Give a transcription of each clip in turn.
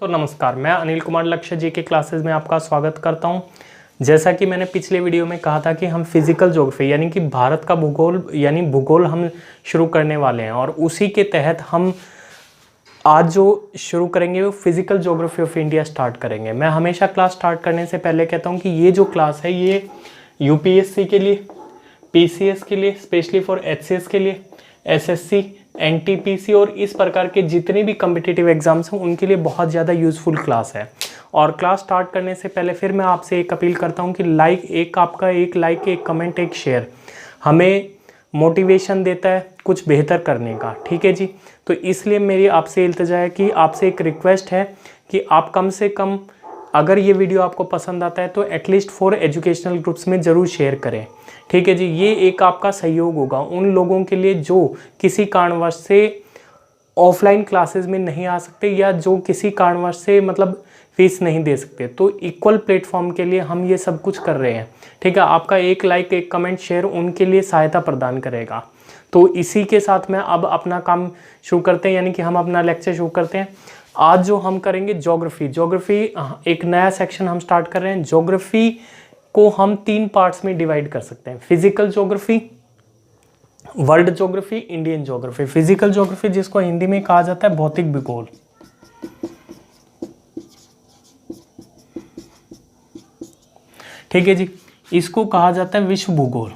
तो नमस्कार, मैं अनिल कुमार लक्ष्य जी के क्लासेस में आपका स्वागत करता हूं। जैसा कि मैंने पिछले वीडियो में कहा था कि हम फिजिकल ज्योग्राफी यानी कि भारत का भूगोल यानी भूगोल हम शुरू करने वाले हैं और उसी के तहत हम आज जो शुरू करेंगे वो physical geography of India start करेंगे। मैं हमेशा क्लास स्टार्ट करने से पहले कहता हूँ कि ये जो क्लास है ये यूपीएससी के लिए, पीसीएस के लिए, स्पेशली फॉर एचसीएस के लिए, एसएससी, एनटीपीसी और इस प्रकार के जितने भी कम्पिटिटिव एग्जाम्स हैं उनके लिए बहुत ज़्यादा यूजफुल क्लास है। और क्लास स्टार्ट करने से पहले फिर मैं आपसे एक अपील करता हूं कि आपका एक लाइक, एक कमेंट, एक शेयर हमें मोटिवेशन देता है कुछ बेहतर करने का। ठीक है जी, तो इसलिए मेरी आपसे इल्तिजा है कि आपसे एक रिक्वेस्ट है कि आप कम से कम अगर ये वीडियो आपको पसंद आता है तो एटलीस्ट 4 एजुकेशनल ग्रुप्स में ज़रूर शेयर करें। ठीक है जी, ये एक आपका सहयोग होगा उन लोगों के लिए जो किसी कारणवश से ऑफलाइन क्लासेस में नहीं आ सकते या जो किसी कारणवश से मतलब फीस नहीं दे सकते। तो इक्वल प्लेटफॉर्म के लिए हम ये सब कुछ कर रहे हैं। ठीक है, आपका एक लाइक, एक कमेंट, शेयर उनके लिए सहायता प्रदान करेगा। तो इसी के साथ में अब अपना काम शुरू करते हैं, यानी कि हम अपना लेक्चर शुरू करते हैं। आज जो हम करेंगे ज्योग्राफी एक नया सेक्शन हम स्टार्ट कर रहे हैं। ज्योग्राफी को हम 3 पार्ट्स में डिवाइड कर सकते हैं, physical geography, world geography, Indian geography. Physical geography जिसको हिंदी में कहा जाता है भौतिक भूगोल। ठीक है जी, इसको कहा जाता है विश्व भूगोल,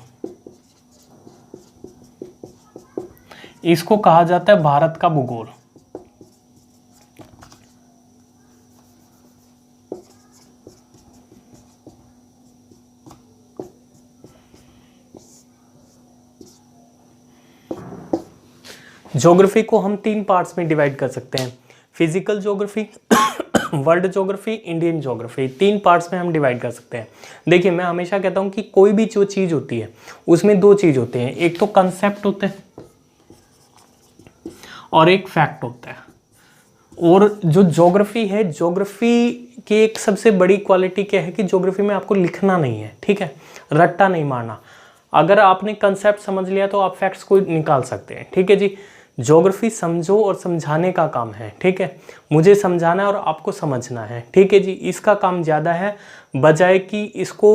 इसको कहा जाता है भारत का भूगोल। ज्योग्राफी को हम 3 पार्ट्स में डिवाइड कर सकते हैं, physical geography, world geography, Indian geography. 3 parts में हम डिवाइड कर सकते हैं। देखिए, मैं हमेशा कहता हूं कि कोई भी जो चीज होती है उसमें 2 चीज होते हैं, एक तो कंसेप्ट होते हैं और एक फैक्ट होता है। और जो ज्योग्राफी है, ज्योग्राफी की एक सबसे बड़ी क्वालिटी क्या है कि ज्योग्राफी में आपको लिखना नहीं है। ठीक है, रट्टा नहीं मारना। अगर आपने कंसेप्ट समझ लिया तो आप फैक्ट्स को निकाल सकते हैं। ठीक है जी, ज्योग्राफी समझो और समझाने का काम है। ठीक है, मुझे समझाना है और आपको समझना है। ठीक है जी, इसका काम ज़्यादा है बजाय कि इसको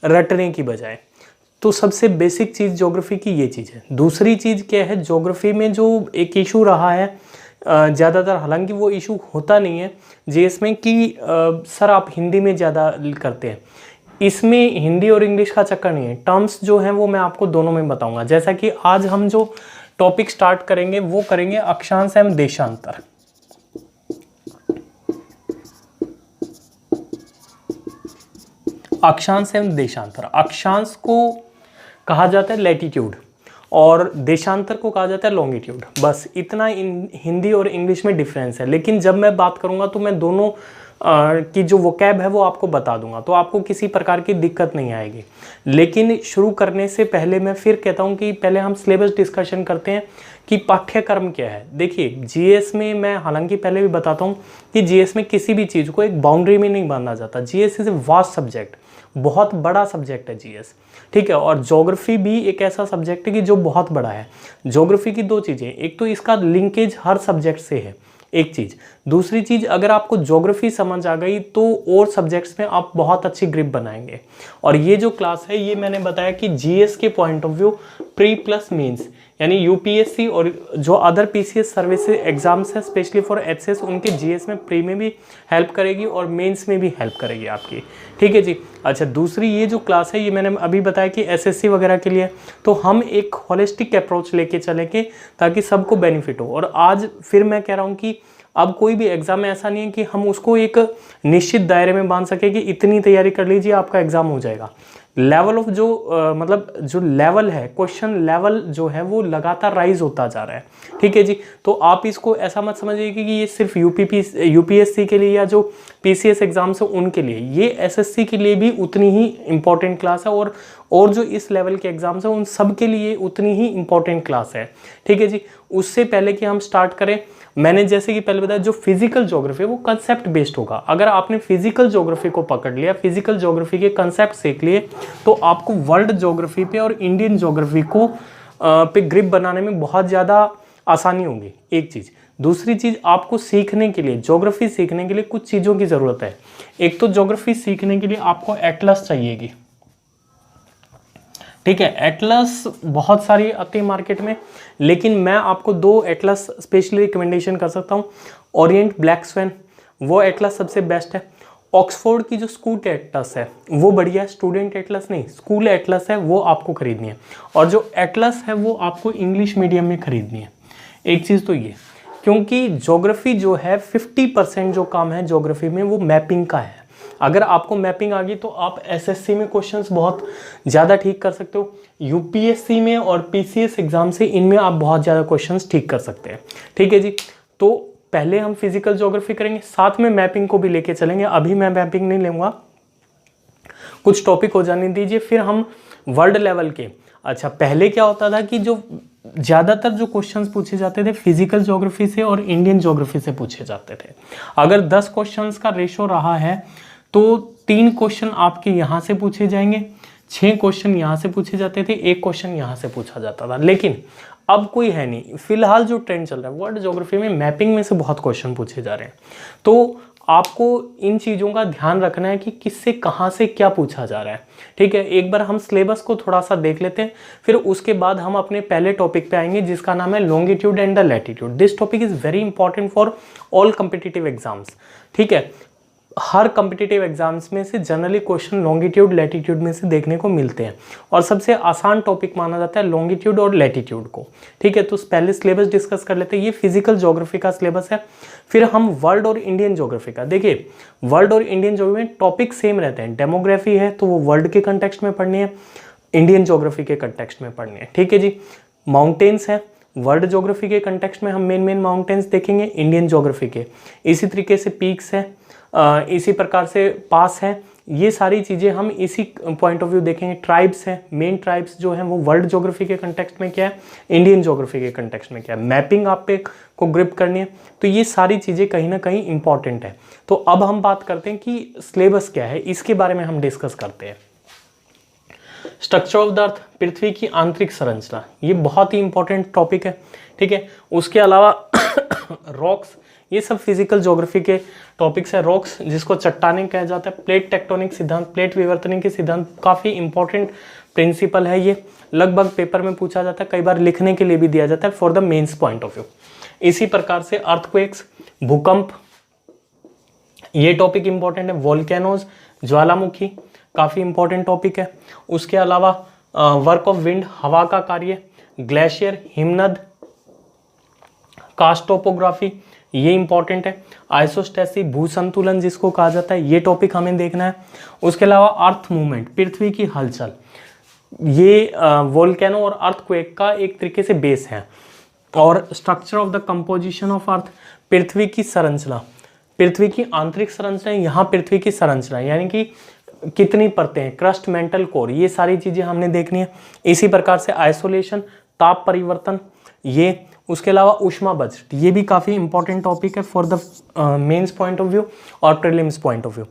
रटने की बजाय। तो सबसे बेसिक चीज़ ज्योग्राफी की ये चीज़ है। दूसरी चीज़ क्या है, ज्योग्राफी में जो एक इशू रहा है ज़्यादातर, हालांकि वो इशू होता नहीं है जीएस में कि सर आप हिंदी में ज़्यादा करते हैं। इसमें हिंदी और इंग्लिश का चक्कर नहीं है, टर्म्स जो हैं वो मैं आपको दोनों में बताऊंगा। जैसा कि आज हम जो टॉपिक स्टार्ट करेंगे वो करेंगे अक्षांश एवं देशांतर। अक्षांश एवं देशांतर, अक्षांश को कहा जाता है लैटिट्यूड और देशांतर को कहा जाता है लॉन्गिट्यूड। बस इतना हिंदी और इंग्लिश में डिफरेंस है, लेकिन जब मैं बात करूंगा तो मैं दोनों की जो वोकैब है वो आपको बता दूंगा, तो आपको किसी प्रकार की दिक्कत नहीं आएगी। लेकिन शुरू करने से पहले मैं फिर कहता हूं कि पहले हम सिलेबस डिस्कशन करते हैं कि पाठ्यक्रम क्या है। देखिए, जीएस में मैं हालांकि पहले भी बताता हूं कि जीएस में किसी भी चीज़ को एक बाउंड्री में नहीं बांधा जाता। GS is a vast subject, बहुत बड़ा सब्जेक्ट है जीएस। ठीक है, और ज्योग्राफी भी एक ऐसा सब्जेक्ट है कि जो बहुत बड़ा है। ज्योग्राफी की 2 चीज़ें, एक तो इसका लिंकेज हर सब्जेक्ट से है, एक चीज़। दूसरी चीज़, अगर आपको ज्योग्राफी समझ आ गई तो और सब्जेक्ट्स में आप बहुत अच्छी ग्रिप बनाएंगे। और ये जो क्लास है ये मैंने बताया कि जीएस के point of view pre plus means, यानी यूपीएससी और जो अदर पीसीएस सर्विस एग्जाम्स हैं स्पेशली फॉर एचसीएस, उनके जीएस में प्री में भी हेल्प करेगी और मेंस में भी हेल्प करेगी आपकी। ठीक है जी। अच्छा, दूसरी ये जो क्लास है ये मैंने अभी बताया कि एसएससी वगैरह के लिए, तो हम एक होलिस्टिक अप्रोच लेके चलेंगे ताकि सबको बेनिफिट हो। और आज फिर मैं कह रहा हूँ कि अब कोई भी एग्जाम ऐसा नहीं है कि हम उसको एक निश्चित दायरे में बांध सके कि इतनी तैयारी कर लीजिए आपका एग्जाम हो जाएगा। लेवल ऑफ जो मतलब जो लेवल है, क्वेश्चन लेवल जो है वो लगातार राइज होता जा रहा है। ठीक है जी, तो आप इसको ऐसा मत समझिए कि ये सिर्फ यूपीएससी के लिए या जो पीसीएस एग्जाम्स है उनके लिए, ये एसएससी के लिए भी उतनी ही इंपॉर्टेंट क्लास है और जो इस लेवल के एग्जाम्स है उन सब के लिए उतनी ही इंपॉर्टेंट क्लास है। ठीक है जी, उससे पहले कि हम स्टार्ट करें, मैंने जैसे कि पहले बताया जो फिजिकल ज्योग्राफी है वो कंसेप्ट बेस्ड होगा। अगर आपने फिजिकल ज्योग्राफी को पकड़ लिया, फिजिकल ज्योग्राफी के कंसेप्ट सीख लिए, तो आपको वर्ल्ड ज्योग्राफी पे और इंडियन ज्योग्राफी को पे ग्रिप बनाने में बहुत ज़्यादा आसानी होगी। एक चीज़। दूसरी चीज़, आपको सीखने के लिए, ज्योग्राफी सीखने के लिए कुछ चीज़ों की ज़रूरत है। एक तो ज्योग्राफी सीखने के लिए आपको एटलस चाहिएगी, ठीक है। एटलस बहुत सारी आती है मार्केट में, लेकिन मैं आपको 2 एटलस स्पेशली रिकमेंडेशन कर सकता हूँ। ओरिएंट ब्लैक स्वेन, वो एटलस सबसे बेस्ट है। ऑक्सफोर्ड की जो स्कूल एटलस है वो बढ़िया है, स्टूडेंट एटलस नहीं, स्कूल एटलस है, वो आपको खरीदनी है। और जो एटलस है वो आपको इंग्लिश मीडियम में खरीदनी है। एक चीज़ तो ये, क्योंकि ज्योग्राफी जो है 50% जो काम है ज्योग्राफी में वो मैपिंग का है। अगर आपको मैपिंग आ गई तो आप एसएससी में क्वेश्चंस बहुत ज़्यादा ठीक कर सकते हो, यूपीएससी में और पीसीएस एग्जाम से इनमें आप बहुत ज़्यादा क्वेश्चंस ठीक कर सकते हैं, ठीक है जी। तो पहले हम फिजिकल ज्योग्राफी करेंगे, साथ में मैपिंग को भी लेके चलेंगे। अभी मैं मैपिंग नहीं लूँगा, कुछ टॉपिक हो जाने दीजिए, फिर हम वर्ल्ड लेवल के। अच्छा, पहले क्या होता था कि जो ज़्यादातर जो क्वेश्चंस पूछे जाते थे फिजिकल ज्योग्राफी से और इंडियन ज्योग्राफी से पूछे जाते थे। अगर 10 क्वेश्चंस का रेशो रहा है तो 3 क्वेश्चन आपके यहाँ से पूछे जाएंगे, 6 क्वेश्चन यहाँ से पूछे जाते थे, 1 क्वेश्चन यहाँ से पूछा जाता था। लेकिन अब कोई है नहीं, फिलहाल जो ट्रेंड चल रहा है वर्ल्ड ज्योग्राफी में मैपिंग में से बहुत क्वेश्चन पूछे जा रहे हैं। तो आपको इन चीज़ों का ध्यान रखना है कि किससे कहाँ से क्या पूछा जा रहा है, ठीक है। एक बार हम सिलेबस को थोड़ा सा देख लेते हैं, फिर उसके बाद हम अपने पहले टॉपिक पे आएंगे जिसका नाम है longitude and the latitude. This topic is very important for all competitive exams, ठीक है। हर कम्पिटिटिव एग्जाम्स में से जनरली क्वेश्चन लॉन्गिट्यूड लैटिट्यूड में से देखने को मिलते हैं, और सबसे आसान टॉपिक माना जाता है लॉन्गिट्यूड और लैटिट्यूड को, ठीक है। तो पहले सिलेबस डिस्कस कर लेते हैं। ये फिजिकल ज्योग्राफी का सिलेबस है। फिर हम वर्ल्ड और इंडियन ज्योग्राफी का, देखिए वर्ल्ड और इंडियन ज्योग्राफी में टॉपिक सेम रहते हैं। डेमोग्राफी है तो वो वर्ल्ड के कंटेक्स्ट में पढ़नी है, इंडियन ज्योग्राफी के कंटेक्स्ट में पढ़नी है, ठीक है जी। माउंटेन्स है, वर्ल्ड ज्योग्राफी के कंटेक्स्ट में हम मेन माउंटेन्स देखेंगे, इंडियन ज्योग्राफी के इसी तरीके से पीक्स है, इसी प्रकार से पास है, ये सारी चीज़ें हम इसी पॉइंट ऑफ व्यू देखेंगे। ट्राइब्स हैं, मेन ट्राइब्स जो हैं वो वर्ल्ड ज्योग्राफी के कंटेक्स्ट में क्या है, इंडियन ज्योग्राफी के कंटेक्स्ट में क्या है। मैपिंग आप पे को ग्रिप करनी है, तो ये सारी चीज़ें कहीं ना कहीं इंपॉर्टेंट है। तो अब हम बात करते हैं कि सिलेबस क्या है, इसके बारे में हम डिस्कस करते हैं। स्ट्रक्चर ऑफ द अर्थ, पृथ्वी की आंतरिक संरचना, ये बहुत ही इंपॉर्टेंट टॉपिक है, ठीक है। उसके अलावा रॉक्स, ये सब फिजिकल ज्योग्राफी के टॉपिक्स है। रॉक्स जिसको चट्टानें कहा जाता है, प्लेट टेक्टोनिक सिद्धांत, प्लेट विवर्तन के सिद्धांत, काफ़ी इंपॉर्टेंट प्रिंसिपल है। ये लगभग पेपर में पूछा जाता है, कई बार लिखने के लिए भी दिया जाता है for the mains point of view. इसी प्रकार से अर्थक्वेक्स, भूकंप, ये टॉपिक इंपॉर्टेंट है। वोल्केनोज, ज्वालामुखी, काफ़ी इंपॉर्टेंट टॉपिक है। उसके अलावा वर्क ऑफ विंड, हवा का कार्य, ग्लेशियर, हिमनद, कास्ट टोपोग्राफी, ये इंपॉर्टेंट है। आइसोस्टेसी, भूसंतुलन जिसको कहा जाता है, ये टॉपिक हमें देखना है। उसके अलावा अर्थ मूवमेंट, पृथ्वी की हलचल, ये वोल्केनो और अर्थक्वेक का एक तरीके से बेस है। और structure of the composition of earth, पृथ्वी की संरचना, पृथ्वी की आंतरिक संरचना, यहाँ पृथ्वी की संरचना यानी कि कितनी परतें हैं, क्रस्ट, मेंटल, कोर, ये सारी चीज़ें हमने देखनी है। इसी प्रकार से आइसोलेशन, ताप परिवर्तन, ये। उसके अलावा ऊष्मा बजट, ये भी काफ़ी इंपॉर्टेंट टॉपिक है for the mains point of view और prelims point of view.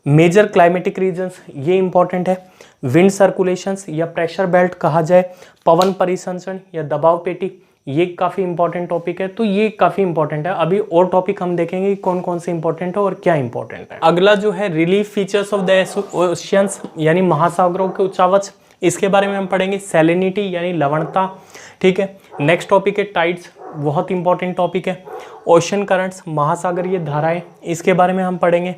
Major climatic regions, ये इंपॉर्टेंट है। विंड सर्कुलेशंस या प्रेशर बेल्ट कहा जाए, पवन परिसंचरण या दबाव पेटी, ये काफ़ी इंपॉर्टेंट टॉपिक है। तो ये काफ़ी इंपॉर्टेंट है। अभी और टॉपिक हम देखेंगे कि कौन कौन से इंपॉर्टेंट है और क्या इंपॉर्टेंट है। अगला जो है relief features of the oceans, यानी महासागरों के उच्चावच, इसके बारे में हम पढ़ेंगे। सैलिनिटी यानी लवणता, ठीक है। नेक्स्ट टॉपिक है टाइड्स, बहुत इंपॉर्टेंट टॉपिक है। ओशन करंट्स, महासागरीय धाराएं, इसके बारे में हम पढ़ेंगे।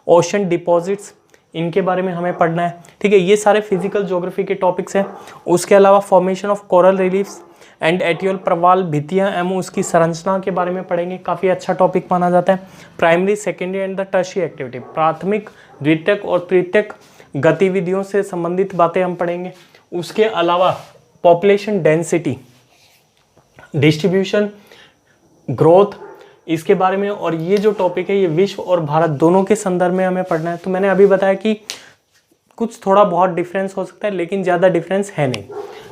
ओशन डिपॉजिट्स, इनके बारे में हमें पढ़ना है, ठीक है। ये सारे फिजिकल ज्योग्राफी के टॉपिक्स हैं। उसके अलावा formation of coral reefs and atolls प्रवाल भित्तियाँ एवं उसकी संरचना के बारे में पढ़ेंगे, काफ़ी अच्छा टॉपिक माना जाता है। Primary, secondary and the tertiary activity, प्राथमिक, द्वितीयक और तृतीयक गतिविधियों से संबंधित बातें हम पढ़ेंगे। उसके अलावा पॉपुलेशन डेंसिटी, डिस्ट्रीब्यूशन, ग्रोथ, इसके बारे में। और ये जो टॉपिक है ये विश्व और भारत दोनों के संदर्भ में हमें पढ़ना है। तो मैंने अभी बताया कि कुछ थोड़ा बहुत डिफरेंस हो सकता है लेकिन ज़्यादा डिफरेंस है नहीं,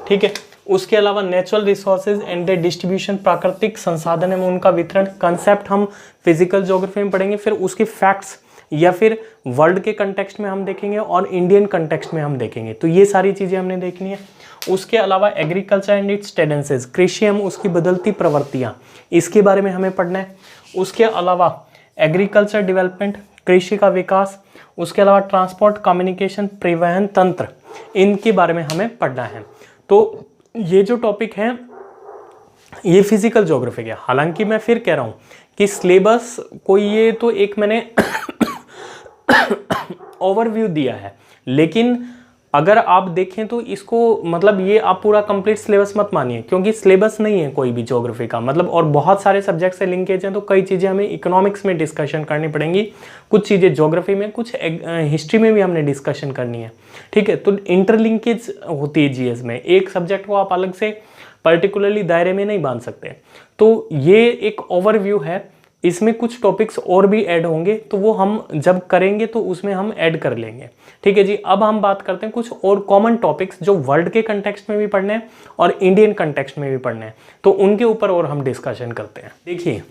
ठीक है। उसके अलावा natural resources and the distribution, प्राकृतिक संसाधन एवं उनका वितरण, कंसेप्ट हम फिजिकल ज्योग्राफी में पढ़ेंगे। फिर उसके फैक्ट्स या फिर वर्ल्ड के कंटेक्स्ट में हम देखेंगे और इंडियन कंटेक्स्ट में हम देखेंगे। तो ये सारी चीज़ें हमने देखनी है। उसके अलावा एग्रीकल्चर एंड इट्स टेंडेंसीज, कृषि एवं उसकी बदलती प्रवृत्तियाँ, इसके बारे में हमें पढ़ना है। उसके अलावा एग्रीकल्चर डेवलपमेंट, कृषि का विकास, उसके अलावा ट्रांसपोर्ट, कम्युनिकेशन, परिवहन तंत्र, इनके बारे में हमें पढ़ना है। तो ये जो टॉपिक हैं ये फिजिकल ज्योग्राफी है। हालांकि मैं फिर कह रहा हूँ कि सिलेबस को ये तो एक मैंने ओवरव्यू दिया है, लेकिन अगर आप देखें तो इसको मतलब ये आप पूरा कंप्लीट सिलेबस मत मानिए, क्योंकि सिलेबस नहीं है कोई भी ज्योग्राफी का मतलब, और बहुत सारे सब्जेक्ट से लिंकेज हैं। तो कई चीज़ें हमें इकोनॉमिक्स में डिस्कशन करनी पड़ेंगी, कुछ चीज़ें ज्योग्राफी में, कुछ हिस्ट्री में भी हमने डिस्कशन करनी है। ठीक है, तो इंटरलिंकेज होती है जीएस में, एक सब्जेक्ट को आप अलग से पर्टिकुलरली दायरे में नहीं बांध सकते। तो ये एक ओवरव्यू है, इसमें कुछ टॉपिक्स और भी ऐड होंगे, तो वो हम जब करेंगे तो उसमें हम ऐड कर लेंगे। ठीक है जी, अब हम बात करते हैं कुछ और कॉमन टॉपिक्स जो वर्ल्ड के कंटेक्स्ट में भी पढ़ने हैं और इंडियन कंटेक्स्ट में भी पढ़ने हैं, तो उनके ऊपर और हम डिस्कशन करते हैं। देखिए,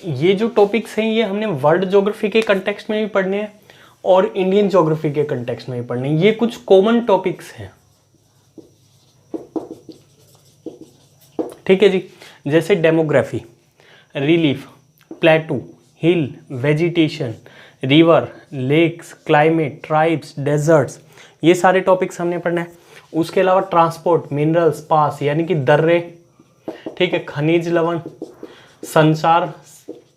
ये जो टॉपिक्स हैं ये हमने वर्ल्ड ज्योग्राफी के कंटेक्स्ट में भी पढ़ने हैं और इंडियन ज्योग्राफी के कंटेक्स्ट में भी पढ़ने हैं। ये कुछ कॉमन टॉपिक्स हैं। ठीक है जी, जैसे demography, relief, plateau, hill, vegetation, river, lakes, climate, tribes, deserts, ये सारे टॉपिक्स हमने पढ़ना है। उसके अलावा ट्रांसपोर्ट, मिनरल्स, पास यानी कि दर्रे, ठीक है, खनिज लवण, संचार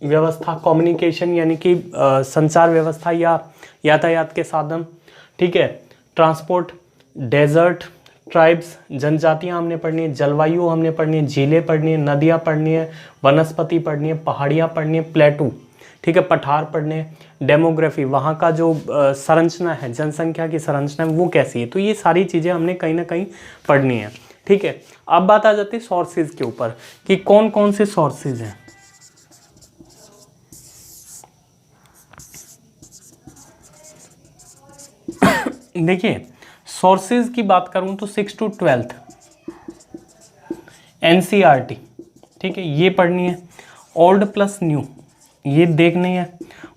व्यवस्था, कम्युनिकेशन यानी कि संचार व्यवस्था या यातायात के साधन, ठीक है, ट्रांसपोर्ट, डेजर्ट, ट्राइब्स, जनजातियां हमने पढ़नी है, जलवायु हमने पढ़नी है, झीलें पढ़नी है, नदियां पढ़नी है, वनस्पति पढ़नी है, पहाड़ियां पढ़नी है, प्लेटू, ठीक है, पठार पढ़ने हैं, डेमोग्राफी, वहाँ का जो संरचना है, जनसंख्या की संरचना है वो कैसी है, तो ये सारी चीज़ें हमने कहीं ना कहीं पढ़नी है। ठीक है, अब बात आ जाती है सोर्सेज के ऊपर कि कौन कौन से सोर्सेज हैं। देखिए, सोर्सेज की बात करूं तो 6 to 12 एनसीईआरटी, ठीक है, ये पढ़नी है। ओल्ड प्लस न्यू ये देखनी है।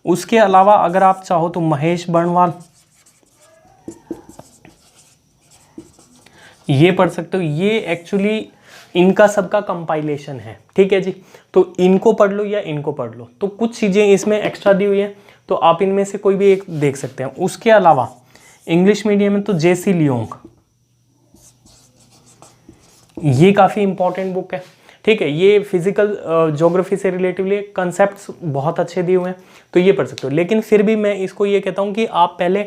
उसके अलावा अगर आप चाहो तो महेश बर्णवाल ये पढ़ सकते हो। ये एक्चुअली इनका सबका कंपाइलेशन है। ठीक है जी, तो इनको पढ़ लो या इनको पढ़ लो, तो कुछ चीज़ें इसमें एक्स्ट्रा दी हुई है, तो आप इनमें से कोई भी एक देख सकते हैं। उसके अलावा इंग्लिश मीडियम में तो जेसी लियोंग, ये काफ़ी इंपॉर्टेंट बुक है। ठीक है, ये फिजिकल ज्योग्राफी से रिलेटिवली कंसेप्ट्स बहुत अच्छे दिए हुए हैं, तो ये पढ़ सकते हो। लेकिन फिर भी मैं इसको ये कहता हूँ कि आप पहले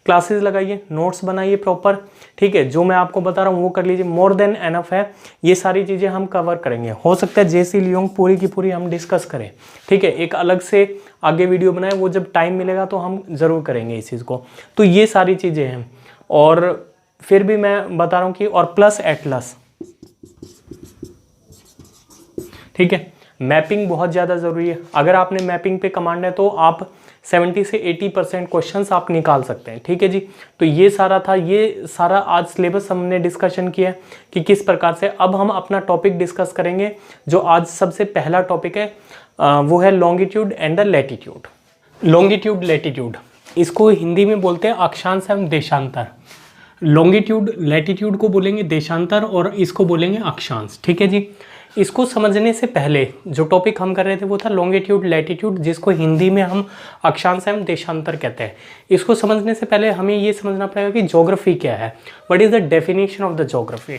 क्लासेस लगाइए, नोट्स बनाइए प्रॉपर। ठीक है, जो मैं आपको बता रहा हूँ वो कर लीजिए, मोर देन एनफ है। ये सारी चीज़ें हम कवर करेंगे। हो सकता है जेसी लियोंग पूरी की पूरी हम डिस्कस करें। ठीक है, एक अलग से आगे वीडियो बनाए, वो जब टाइम मिलेगा तो हम ज़रूर करेंगे इस चीज़ को। तो ये सारी चीज़ें हैं, और फिर भी मैं बता रहा हूँ कि और प्लस एटलस, ठीक है, मैपिंग बहुत ज़्यादा ज़रूरी है। अगर आपने मैपिंग पे कमांड है तो आप 70 से 80% क्वेश्चंस आप निकाल सकते हैं। ठीक है जी, तो ये सारा था, ये सारा आज सिलेबस हमने डिस्कशन किया कि किस प्रकार से। अब हम अपना टॉपिक डिस्कस करेंगे, जो आज सबसे पहला टॉपिक है, वो है longitude and the latitude. Longitude latitude, इसको हिंदी में बोलते हैं अक्षांश एवं देशांतर। लॉन्गिट्यूड लैटिट्यूड को बोलेंगे देशांतर और इसको बोलेंगे अक्षांश। ठीक है जी, इसको समझने से पहले जो टॉपिक हम कर रहे थे वो था लॉन्गिट्यूड लैटिट्यूड, जिसको हिंदी में हम अक्षांश एवं देशांतर कहते हैं। इसको समझने से पहले हमें ये समझना पड़ेगा कि ज्योग्राफी क्या है, what is the definition of the geography.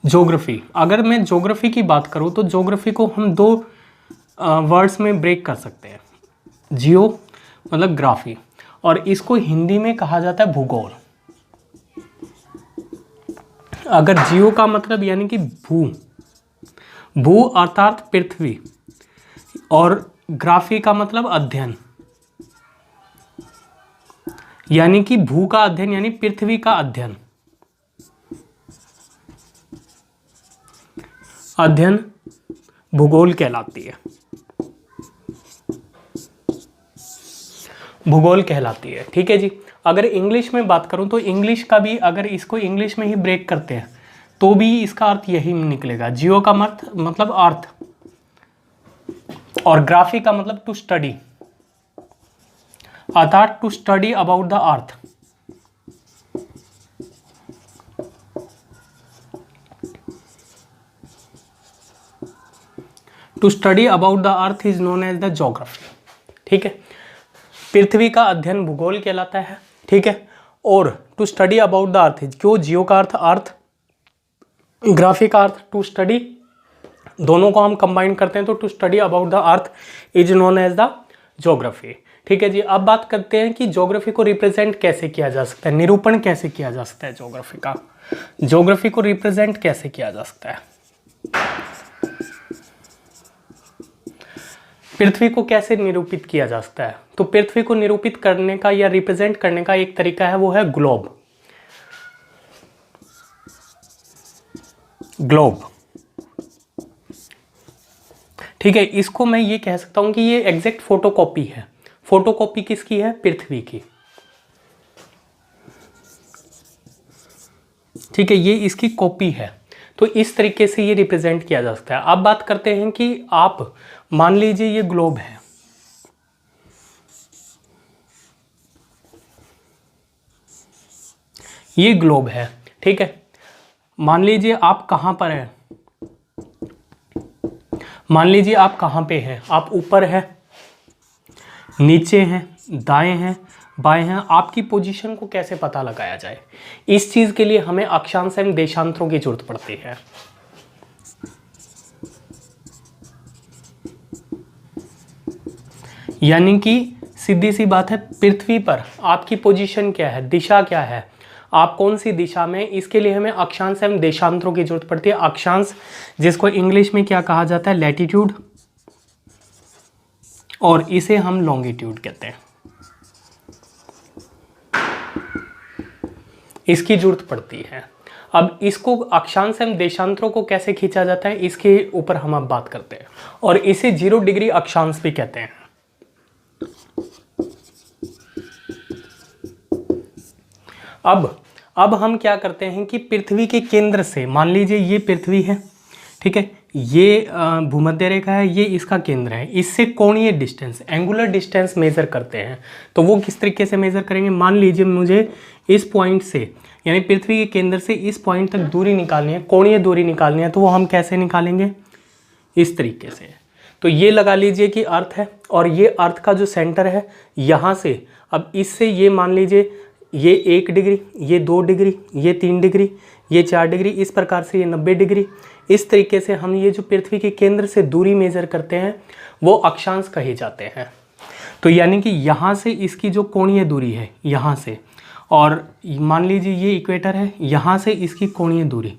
Geography, अगर मैं ज्योग्राफी की बात करूं तो ज्योग्राफी को हम दो वर्ड्स में ब्रेक कर सकते हैं। जियो मतलब ग्राफी, और इसको हिंदी में कहा जाता है भूगोल। अगर जियो का मतलब यानी कि भू, भू अर्थात पृथ्वी, और ग्राफी का मतलब अध्ययन, यानी कि भू का अध्ययन यानी पृथ्वी का अध्ययन, अध्ययन भूगोल कहलाती है, भूगोल कहलाती है। ठीक है जी, अगर इंग्लिश में बात करूं तो इंग्लिश का भी, अगर इसको इंग्लिश में ही ब्रेक करते हैं तो भी इसका अर्थ यही निकलेगा। जियो का मतलब अर्थ, और ग्राफी का मतलब टू स्टडी, अर्थात to study about the earth. To study about the earth is known as the geography. ठीक है, पृथ्वी का अध्ययन भूगोल कहलाता है। ठीक है, और to study about the earth is, क्यों, जियो का अर्थ अर्थ, ग्राफी का अर्थ टू स्टडी, दोनों को हम कंबाइन करते हैं तो to study about the earth is known as the geography. ठीक है जी, अब बात करते हैं कि ज्योग्राफी को रिप्रेजेंट कैसे किया जा सकता है, निरूपण कैसे किया जा सकता है ज्योग्राफी का, ज्योग्राफी को रिप्रेजेंट कैसे किया जा सकता है। पृथ्वी को कैसे निरूपित किया जा सकता है, तो पृथ्वी को निरूपित करने का या रिप्रेजेंट करने का एक तरीका है, वो है ग्लोब। ग्लोब, ठीक है, इसको मैं ये कह सकता हूं कि ये एग्जैक्ट फोटोकॉपी है। फोटोकॉपी किसकी है, पृथ्वी की। ठीक है, ये इसकी कॉपी है, तो इस तरीके से ये रिप्रेजेंट किया जा सकता है। अब बात करते हैं कि आप मान लीजिए ये ग्लोब है, ये ग्लोब है। ठीक है, मान लीजिए आप कहां पर हैं, मान लीजिए आप कहां पे हैं, आप ऊपर हैं, नीचे हैं, दाएं हैं, बाएं हैं, आपकी पोजीशन को कैसे पता लगाया जाए, इस चीज के लिए हमें अक्षांश एवं देशांतरों की जरूरत पड़ती है। यानी कि सीधी सी बात है, पृथ्वी पर आपकी पोजीशन क्या है, दिशा क्या है, आप कौन सी दिशा में, इसके लिए हमें अक्षांश एवं देशांतरों की जरूरत पड़ती है। अक्षांश जिसको इंग्लिश में क्या कहा जाता है, लैटिट्यूड, और इसे हम लॉन्गिट्यूड कहते हैं, इसकी जरूरत पड़ती है। अब इसको अक्षांश एवं देशांतरों को कैसे खींचा जाता है, इसके ऊपर हम अब बात करते हैं, और इसे 0 डिग्री अक्षांश भी कहते हैं। अब हम क्या करते हैं कि पृथ्वी के केंद्र से, मान लीजिए ये पृथ्वी है, ठीक है, ये भूमध्य रेखा है, ये इसका केंद्र है, इससे कोणीय डिस्टेंस, एंगुलर डिस्टेंस मेजर करते हैं। तो वो किस तरीके से मेजर करेंगे, मान लीजिए मुझे इस पॉइंट से, यानी पृथ्वी के केंद्र से इस पॉइंट तक दूरी निकालनी है, कोणीय दूरी निकालनी है, तो वो हम कैसे निकालेंगे, इस तरीके से। तो ये लगा लीजिए कि अर्थ है, और ये अर्थ का जो सेंटर है यहाँ से, अब इससे ये मान लीजिए ये 1 डिग्री, ये 2 डिग्री, ये 3 डिग्री, ये 4 डिग्री, इस प्रकार से ये 90 डिग्री। इस तरीके से हम ये जो पृथ्वी के केंद्र से दूरी मेजर करते हैं वो अक्षांश कहे जाते हैं। तो यानी कि यहाँ से इसकी जो कोणीय दूरी है, यहाँ से, और मान लीजिए ये इक्वेटर है, यहाँ से इसकी कोणीय दूरी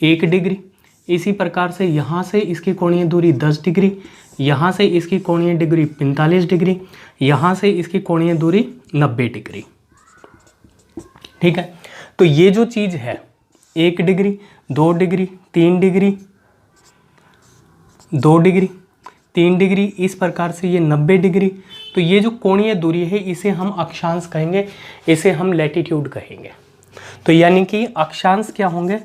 1 डिग्री, इसी प्रकार से यहाँ से इसकी कोणीय दूरी 10 डिग्री, यहाँ से इसकी कोणीय डिग्री 45 डिग्री, यहाँ से इसकी कोणीय दूरी 90 डिग्री। ठीक है, तो ये जो चीज़ है 1 degree, 2 degree, 3 degree, 2 degree, 3 degree, इस प्रकार से ये 90 डिग्री। तो ये जो कोणीय दूरी है इसे हम अक्षांश कहेंगे, इसे हम लैटिट्यूड कहेंगे। तो यानी कि अक्षांश क्या होंगे,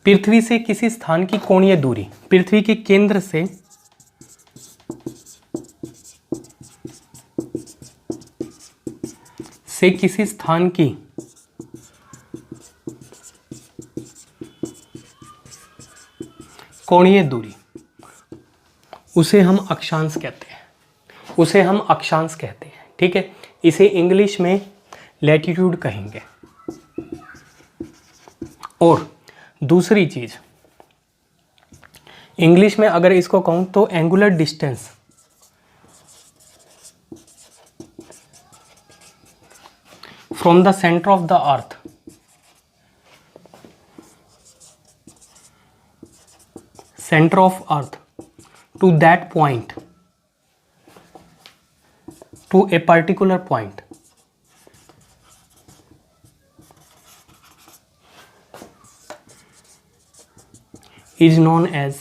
पृथ्वी से किसी स्थान की कोणीय दूरी, पृथ्वी के केंद्र से किसी स्थान की कोणीय दूरी, उसे हम अक्षांश कहते हैं, उसे हम अक्षांश कहते हैं। ठीक है, इसे इंग्लिश में लैटिट्यूड कहेंगे। और दूसरी चीज, इंग्लिश में अगर इसको कहूं तो angular distance, from the centre of the earth to that point, to a particular point, is known as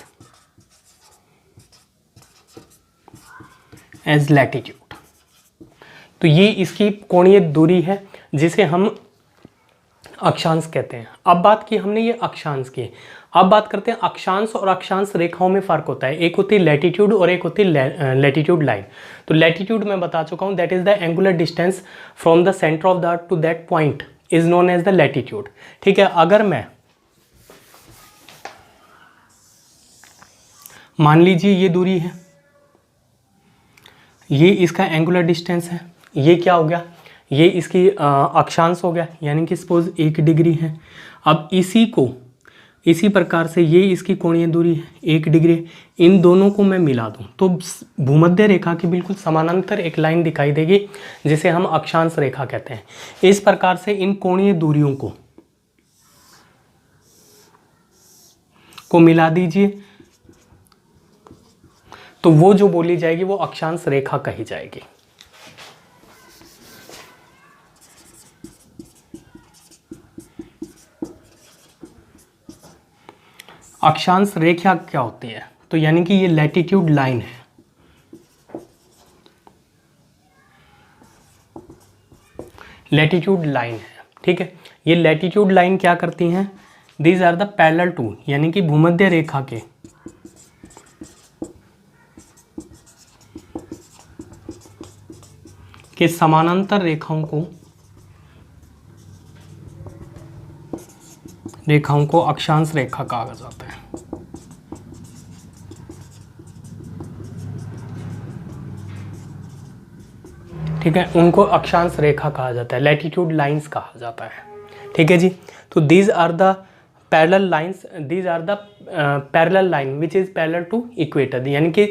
latitude। तो ये इसकी कोणीय दूरी है जिसे हम अक्षांश कहते हैं। अब बात की हमने ये अक्षांश की, अब बात करते हैं अक्षांश और अक्षांश रेखाओं में फ़र्क होता है। एक होती है लैटिट्यूड और एक होती है लैटिट्यूड लाइन। तो लैटिट्यूड मैं बता चुका हूँ, that is the angular distance from the centre of the earth to that point is known as the latitude. ठीक है, अगर मैं मान लीजिए ये दूरी है, ये इसका एंगुलर डिस्टेंस है, ये क्या हो गया, ये इसकी अक्षांश हो गया, यानी कि सपोज 1 डिग्री है। अब इसी प्रकार से ये इसकी कोणीय दूरी है 1 डिग्री, इन दोनों को मैं मिला दूं तो भूमध्य रेखा की बिल्कुल समानांतर एक लाइन दिखाई देगी जिसे हम अक्षांश रेखा कहते हैं। इस प्रकार से इन कोणीय दूरियों को मिला दीजिए तो वो जो बोली जाएगी वो अक्षांश रेखा कही जाएगी। अक्षांश रेखा क्या होती है, तो यानी कि ये लैटिट्यूड लाइन है, लैटिट्यूड लाइन है। ठीक है, ये लैटिट्यूड लाइन क्या करती हैं, these are the parallel to, यानी कि भूमध्य रेखा के समानांतर रेखाओं को अक्षांश रेखा कहा जाता है। ठीक है, उनको अक्षांश रेखा कहा जाता है, लैटिट्यूड लाइंस कहा जाता है। ठीक है जी, तो these are the parallel lines, these are the parallel line which is parallel to equator, यानी कि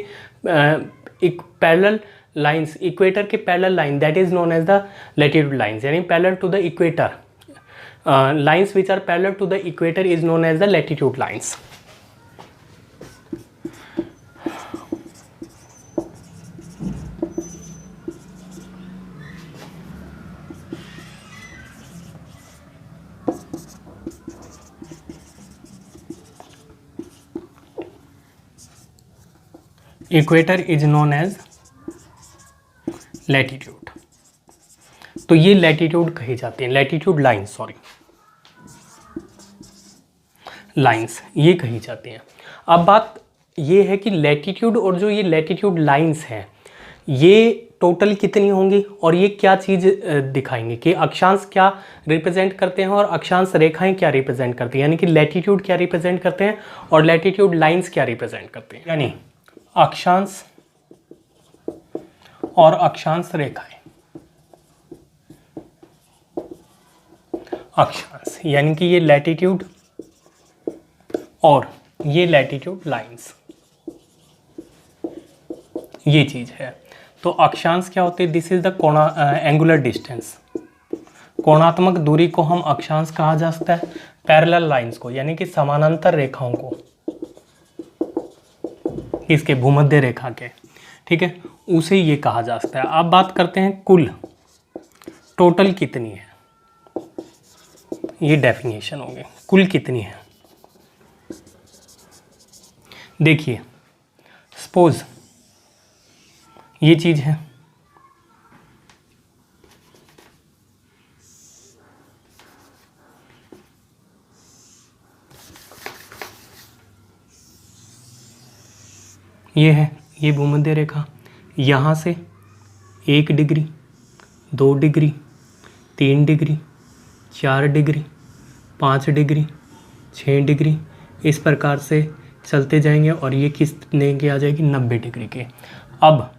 पैरेलल लाइंस इक्वेटर के parallel line that is known as the latitude lines, यानी parallel to the equator lines which are parallel to the equator is known as the latitude lines. Equator is known as latitude. तो ये latitude कही जाती है, latitude lines, sorry lines ये कही जाती हैं। अब बात ये है कि लैटिट्यूड और जो ये लैटिट्यूड लाइंस हैं ये टोटल कितनी होंगी और ये क्या चीज़ दिखाएंगे कि अक्षांश क्या रिप्रेजेंट करते हैं और अक्षांश रेखाएं क्या रिप्रेजेंट करती हैं, यानी कि लैटिट्यूड क्या रिप्रेजेंट करते हैं और लैटिट्यूड लाइंस क्या रिप्रेजेंट करते हैं। यानी अक्षांश और अक्षांश रेखाएं, अक्षांश यानी कि ये लैटिट्यूड और ये लैटिट्यूड लाइंस, ये चीज है। तो अक्षांश क्या होते हैं, this is the angular distance, कोणात्मक दूरी को हम अक्षांश कहा जा सकता है। पैरेलल लाइंस को यानी कि समानांतर रेखाओं को, इसके भूमध्य रेखा के, ठीक है, उसे ये कहा जा सकता है। अब बात करते हैं कुल टोटल कितनी है, ये डेफिनेशन होगी कुल कितनी है। देखिए सपोज ये चीज है, ये है, ये भूमध्य रेखा, यहाँ से 1 degree 2 degree 3 degree 4 degree 5 degree 6 degree इस प्रकार से चलते जाएंगे और ये कितने की आ जाएगी, 90 डिग्री के। अब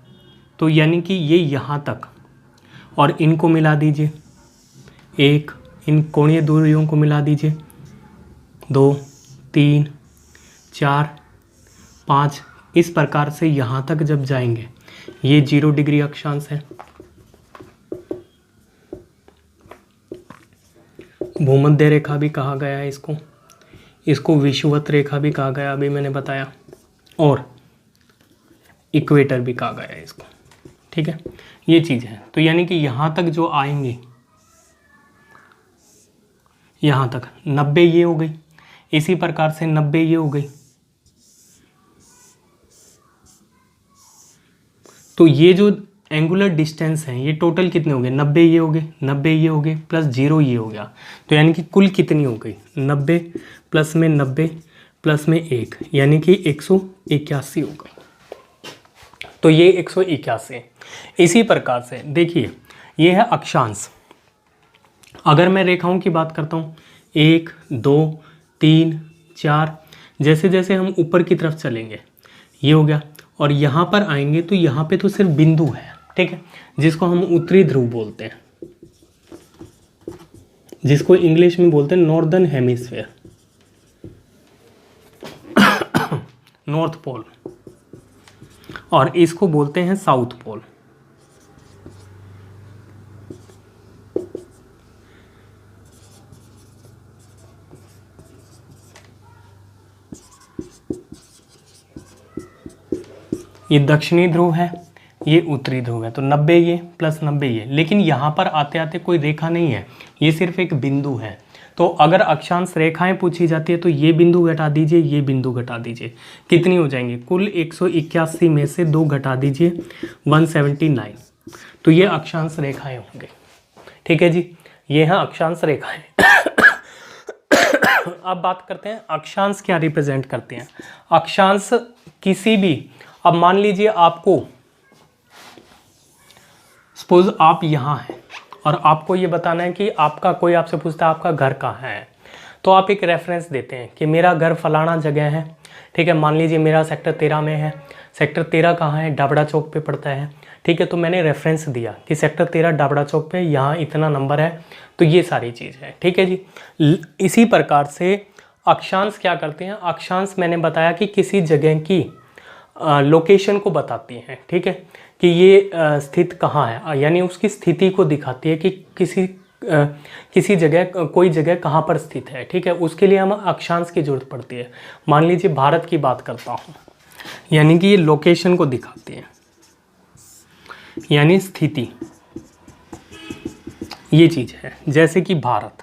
तो यानी कि ये यहाँ तक और इनको मिला दीजिए, एक इन कोणीय दूरियों को मिला दीजिए, 2 3 4 5 इस प्रकार से यहाँ तक जब जाएंगे, ये 0 डिग्री अक्षांश है। भूमध्य रेखा भी कहा गया है इसको विषुवत रेखा भी कहा गया, अभी मैंने बताया, और इक्वेटर भी कहा गया है इसको। ठीक है, ये चीज़ है। तो यानी कि यहाँ तक जो आएंगे, यहाँ तक 90 ये हो गई, इसी प्रकार से 90 ये हो गई। तो ये जो एंगुलर डिस्टेंस हैं ये टोटल कितने हो गए, 90 ये हो गए, 90 ये हो गए, प्लस 0 ये हो गया, तो यानी कि कुल कितनी हो गई, 90 प्लस में 90 प्लस में 1 यानी कि 181 हो गई। तो ये 181 है। इसी प्रकार से देखिए ये है अक्षांश। अगर मैं रेखाओं की बात करता हूँ 1 2 3 4, जैसे जैसे हम ऊपर की तरफ चलेंगे ये हो गया, और यहाँ पर आएंगे तो यहाँ पे तो सिर्फ बिंदु है, ठीक है, जिसको हम उत्तरी ध्रुव बोलते हैं, जिसको इंग्लिश में बोलते हैं नॉर्दर्न हेमिस्फेयर, नॉर्थ पोल, और इसको बोलते हैं साउथ पोल। ये दक्षिणी ध्रुव है, ये उत्तरी ध्रुव है, तो 90 ये प्लस 90 ये, लेकिन यहाँ पर आते आते कोई रेखा नहीं है, ये सिर्फ एक बिंदु है। तो अगर अक्षांश रेखाएं पूछी जाती है तो ये बिंदु घटा दीजिए, ये बिंदु घटा दीजिए, कितनी हो जाएंगी, कुल 181 में से 2 घटा दीजिए 179, तो ये अक्षांश रेखाएं होंगे, ठीक है जी, ये हैं अक्षांश रेखाएं। अब बात करते हैं अक्षांश क्या रिप्रेजेंट करते हैं। अक्षांश किसी भी, अब मान लीजिए आपको सपोज आप यहाँ हैं और आपको ये बताना है कि आपका, कोई आपसे पूछता है आपका घर कहाँ है, तो आप एक रेफरेंस देते हैं कि मेरा घर फलाना जगह है, ठीक है, मान लीजिए मेरा सेक्टर 13 में है। सेक्टर 13 कहाँ है, डाबड़ा चौक पे पड़ता है, ठीक है, तो मैंने रेफरेंस दिया कि सेक्टर 13 डाबड़ा चौक पे यहाँ इतना नंबर है, तो ये सारी चीज़ है, ठीक है जी। इसी प्रकार से अक्षांश क्या करते हैं, अक्षांश मैंने बताया कि किसी जगह की लोकेशन को बताती हैं, ठीक है, कि ये स्थित कहाँ है, यानी उसकी स्थिति को दिखाती है कि किसी जगह, कोई जगह कहाँ पर स्थित है, ठीक है, उसके लिए हमें अक्षांश की जरूरत पड़ती है। मान लीजिए भारत की बात करता हूँ, यानी कि ये लोकेशन को दिखाती है, यानी स्थिति, ये चीज़ है। जैसे कि भारत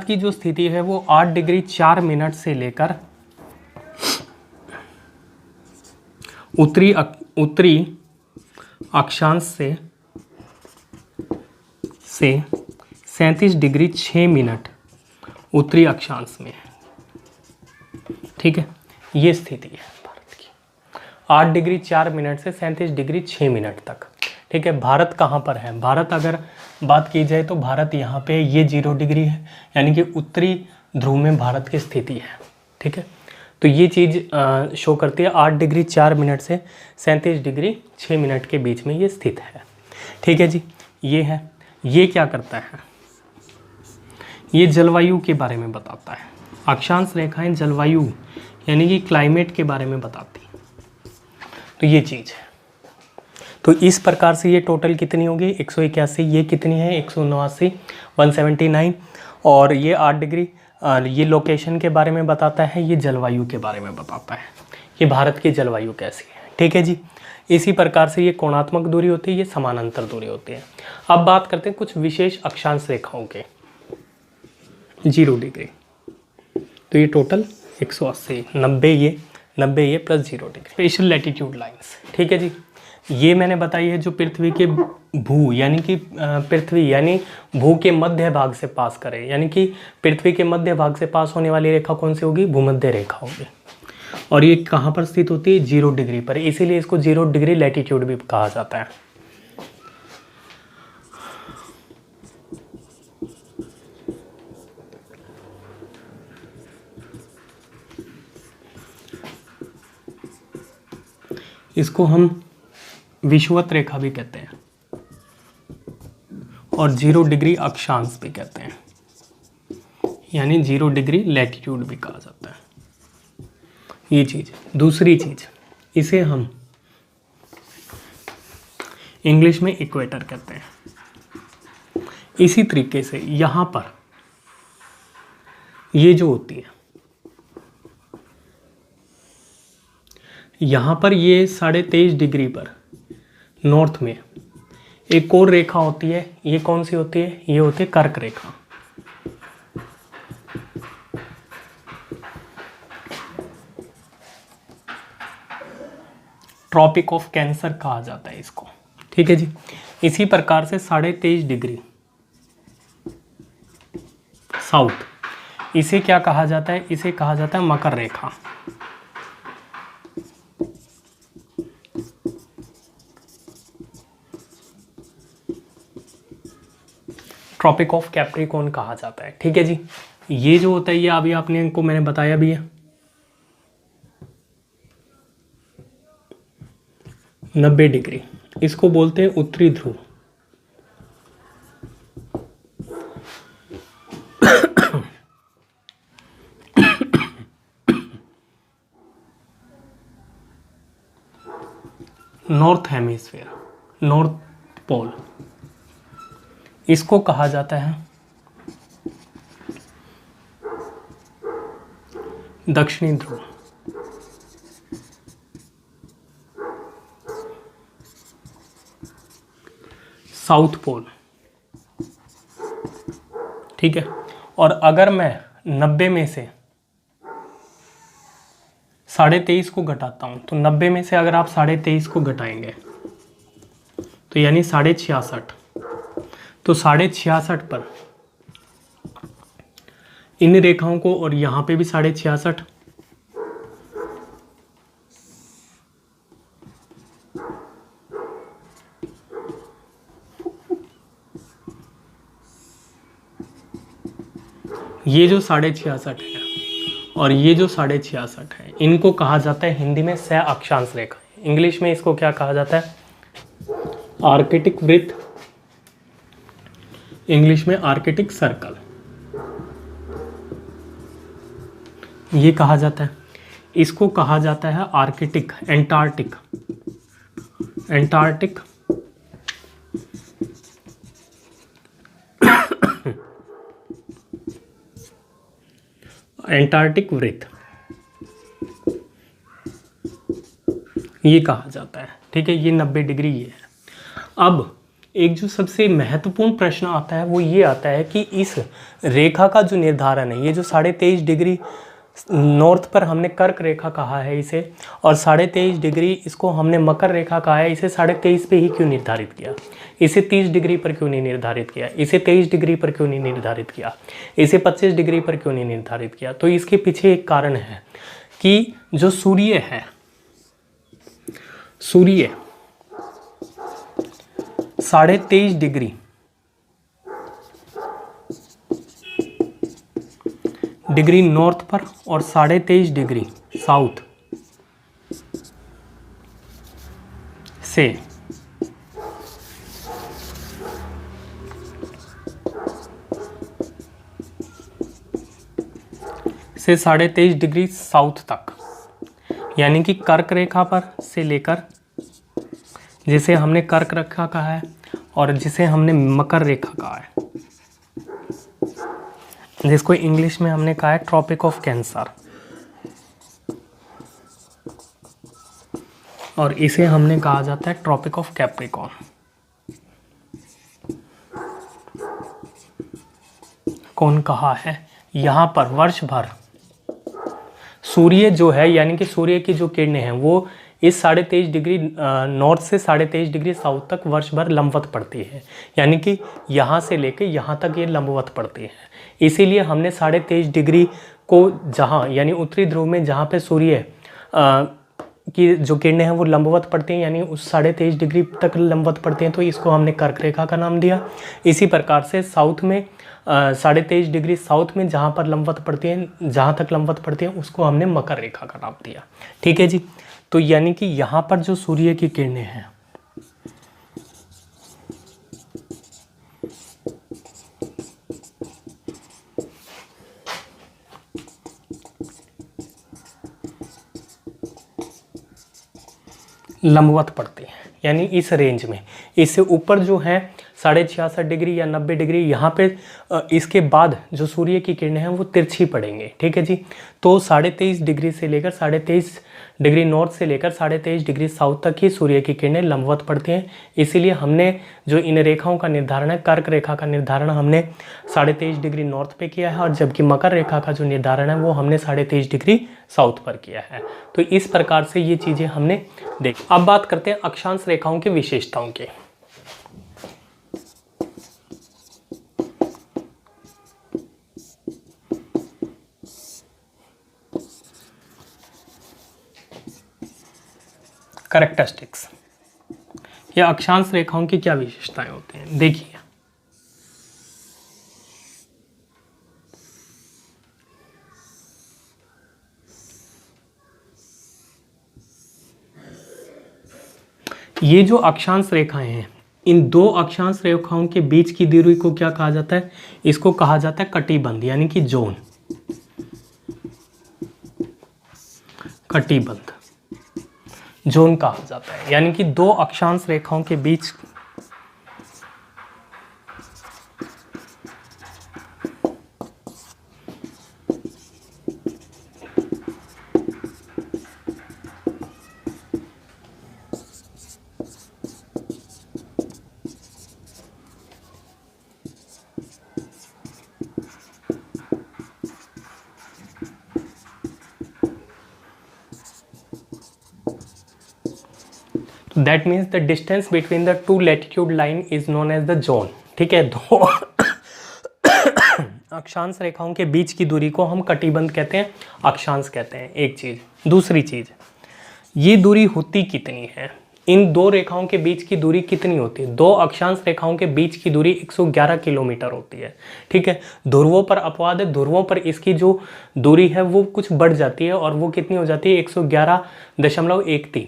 की जो स्थिति है वो 8 डिग्री 4 मिनट से लेकर उत्तरी अक्षांश से 37 डिग्री 6 मिनट उत्तरी अक्षांश में है, ठीक है, ये स्थिति है भारत की, 8 डिग्री 4 मिनट से 37 डिग्री 6 मिनट तक, ठीक है। भारत कहाँ पर है, भारत अगर बात की जाए तो भारत यहाँ पे ये 0 डिग्री है, यानी कि उत्तरी ध्रुव में भारत की स्थिति है, ठीक है। तो ये चीज़ शो करती है 8 डिग्री 4 मिनट से 37 डिग्री 6 मिनट के बीच में ये स्थित है, ठीक है जी। ये है, ये क्या करता है, ये जलवायु के बारे में बताता है। अक्षांश रेखाएं जलवायु यानी कि क्लाइमेट के बारे में बताती हैं, तो ये चीज़ है। तो इस प्रकार से ये टोटल कितनी होगी 181, ये कितनी है 179, 179, और ये 8 डिग्री, ये लोकेशन के बारे में बताता है, ये जलवायु के बारे में बताता है, ये भारत की जलवायु कैसी है, ठीक है जी। इसी प्रकार से ये कोणात्मक दूरी होती है, ये समानांतर दूरी होती है। अब बात करते हैं कुछ विशेष अक्षांश रेखाओं के। 0 डिग्री, तो ये टोटल 180, 90 ये plus 0 degree. Special latitude lines, ठीक है जी, ये मैंने बताई है जो पृथ्वी के भू यानी कि पृथ्वी यानी भू के मध्य भाग से पास करे, यानी कि पृथ्वी के मध्य भाग से पास होने वाली रेखा कौन सी होगी, भूमध्य रेखा होगी, और ये कहाँ पर स्थित होती है 0 डिग्री पर, इसीलिए इसको 0 डिग्री लैटिट्यूड भी कहा जाता है। इसको हम विषुवत रेखा भी कहते हैं और 0 डिग्री अक्षांश भी कहते हैं, यानी 0 डिग्री लैटिट्यूड भी कहा जाता है। ये चीज़। दूसरी चीज़, इसे हम इंग्लिश में इक्वेटर कहते हैं। इसी तरीके से यहाँ पर ये जो होती है, यहाँ पर ये 23.5 डिग्री पर नॉर्थ में एक और रेखा होती है, ये कौन सी होती है, ये होती है कर्क रेखा। ट्रॉपिक ऑफ कैंसर कहा जाता है इसको। ठीक है जी। इसी प्रकार से 23.5 डिग्री साउथ, इसे क्या कहा जाता है? इसे कहा जाता है मकर रेखा। ट्रॉपिक ऑफ कैप्रिकॉर्न कहा जाता है। ठीक है जी। ये जो होता है ये अभी आपने को मैंने बताया भी है, 90 डिग्री, इसको बोलते हैं उत्तरी ध्रुव। नॉर्थ हेमिस्फीयर, नॉर्थ पोल, इसको कहा जाता है दक्षिणी ध्रुव। South pole. ठीक है। और अगर मैं 90 में से 23.5 को घटाता हूं, तो 90 में से अगर आप 23.5 को घटाएंगे तो यानी 66.5, तो 66.5 पर इन रेखाओं को, और यहां पे भी 66.5, ये जो 66.5 है और ये जो 66.5 है, इनको कहा जाता है हिंदी में सह अक्षांश रेखा। इंग्लिश में इसको क्या कहा जाता है? आर्कटिक वृत्त, इंग्लिश में आर्कटिक सर्कल, ये कहा जाता है। इसको कहा जाता है आर्कटिक, एंटार्क्टिक, एंटार्क्टिक एंटार्क्टिक वृत्त, ये कहा जाता है। ठीक है। ये 90 डिग्री ये है। अब एक जो सबसे महत्वपूर्ण प्रश्न आता है वो ये आता है कि इस रेखा का जो निर्धारण है, ये जो 23.5 डिग्री नॉर्थ पर हमने कर्क रेखा कहा है इसे, और 23.5 डिग्री इसको हमने मकर रेखा कहा है, इसे 23.5 पे ही क्यों निर्धारित किया? इसे 30 डिग्री पर क्यों नहीं निर्धारित किया? इसे 23 डिग्री पर क्यों नहीं निर्धारित किया? इसे 25 डिग्री पर क्यों नहीं निर्धारित किया? तो इसके पीछे एक कारण है कि जो सूर्य है, सूर्य 23.5 डिग्री नॉर्थ पर और 23.5 डिग्री साउथ से से 23.5 डिग्री साउथ तक, यानी कि कर्क रेखा पर से लेकर, जिसे हमने कर्क रेखा कहा है और जिसे हमने मकर रेखा कहा है, जिसको इंग्लिश में हमने कहा है ट्रॉपिक ऑफ कैंसर, और इसे हमने कहा जाता है ट्रॉपिक ऑफ कैप्रिकॉर्न। कौन कहा है? यहाँ पर वर्ष भर सूर्य जो है, यानी कि सूर्य की जो किरणें हैं वो इस 23.5 डिग्री नॉर्थ से 23.5 डिग्री साउथ तक वर्ष भर लंबवत पड़ती है, यानी कि यहाँ से लेके यहाँ तक ये लंबवत पड़ती है। इसीलिए हमने 23.5 डिग्री को जहाँ, यानी उत्तरी ध्रुव में जहाँ पे सूर्य की जो किरणें हैं वो लंबवत पड़ती हैं, यानी उस 23.5 डिग्री तक लंबवत पड़ती हैं, तो इसको हमने कर्क रेखा का नाम दिया। इसी प्रकार से साउथ में 23.5 डिग्री साउथ में जहाँ पर लंबवत पड़ती हैं, जहाँ तक लंबवत पड़ती हैं, उसको हमने मकर रेखा का नाम दिया। ठीक है जी। तो यानी कि यहाँ पर जो सूर्य की किरणें हैं लंबवत पड़ती हैं, यानी इस रेंज में, इससे ऊपर जो है 66.5 डिग्री या 90 डिग्री, यहाँ पे इसके बाद जो सूर्य की किरणें हैं वो तिरछी पड़ेंगे, ठीक है जी। तो 23.5 डिग्री से लेकर 23.5 डिग्री नॉर्थ से लेकर 23.5 डिग्री साउथ तक ही सूर्य की किरणें लंबवत पड़ती हैं। इसीलिए हमने जो इन रेखाओं का निर्धारण है, कर्क रेखा का निर्धारण हमने 23.5 डिग्री नॉर्थ पे किया है, और जबकि मकर रेखा का जो निर्धारण है वो हमने 23.5 डिग्री साउथ पर किया है। तो इस प्रकार से ये चीज़ें हमने देखी। अब बात करते हैं अक्षांश रेखाओं की विशेषताओं की। कैरेक्टरिस्टिक्स, या अक्षांश रेखाओं की क्या विशेषताएं होती हैं, देखिए। ये जो अक्षांश रेखाएं हैं, इन दो अक्षांश रेखाओं के बीच की दूरी को क्या कहा जाता है? इसको कहा जाता है कटिबंध, यानी कि जोन। कटिबंध जोन कहा जाता है, यानी कि दो अक्षांश रेखाओं के बीच that means the distance between the two latitude line is known as the zone, ठीक है। दो अक्षांश रेखाओं के बीच की दूरी को हम कटिबंध कहते हैं, अक्षांश कहते हैं, एक चीज। दूसरी चीज, ये दूरी होती कितनी है? इन दो रेखाओं के बीच की दूरी कितनी होती है? दो अक्षांश रेखाओं के बीच की दूरी 111 किलोमीटर होती है, ठीक है। ध्रुवों पर अपवाद है, ध्रुवों पर इसकी जो दूरी है वो कुछ बढ़ जाती है, और वो कितनी हो जाती है? 111.13।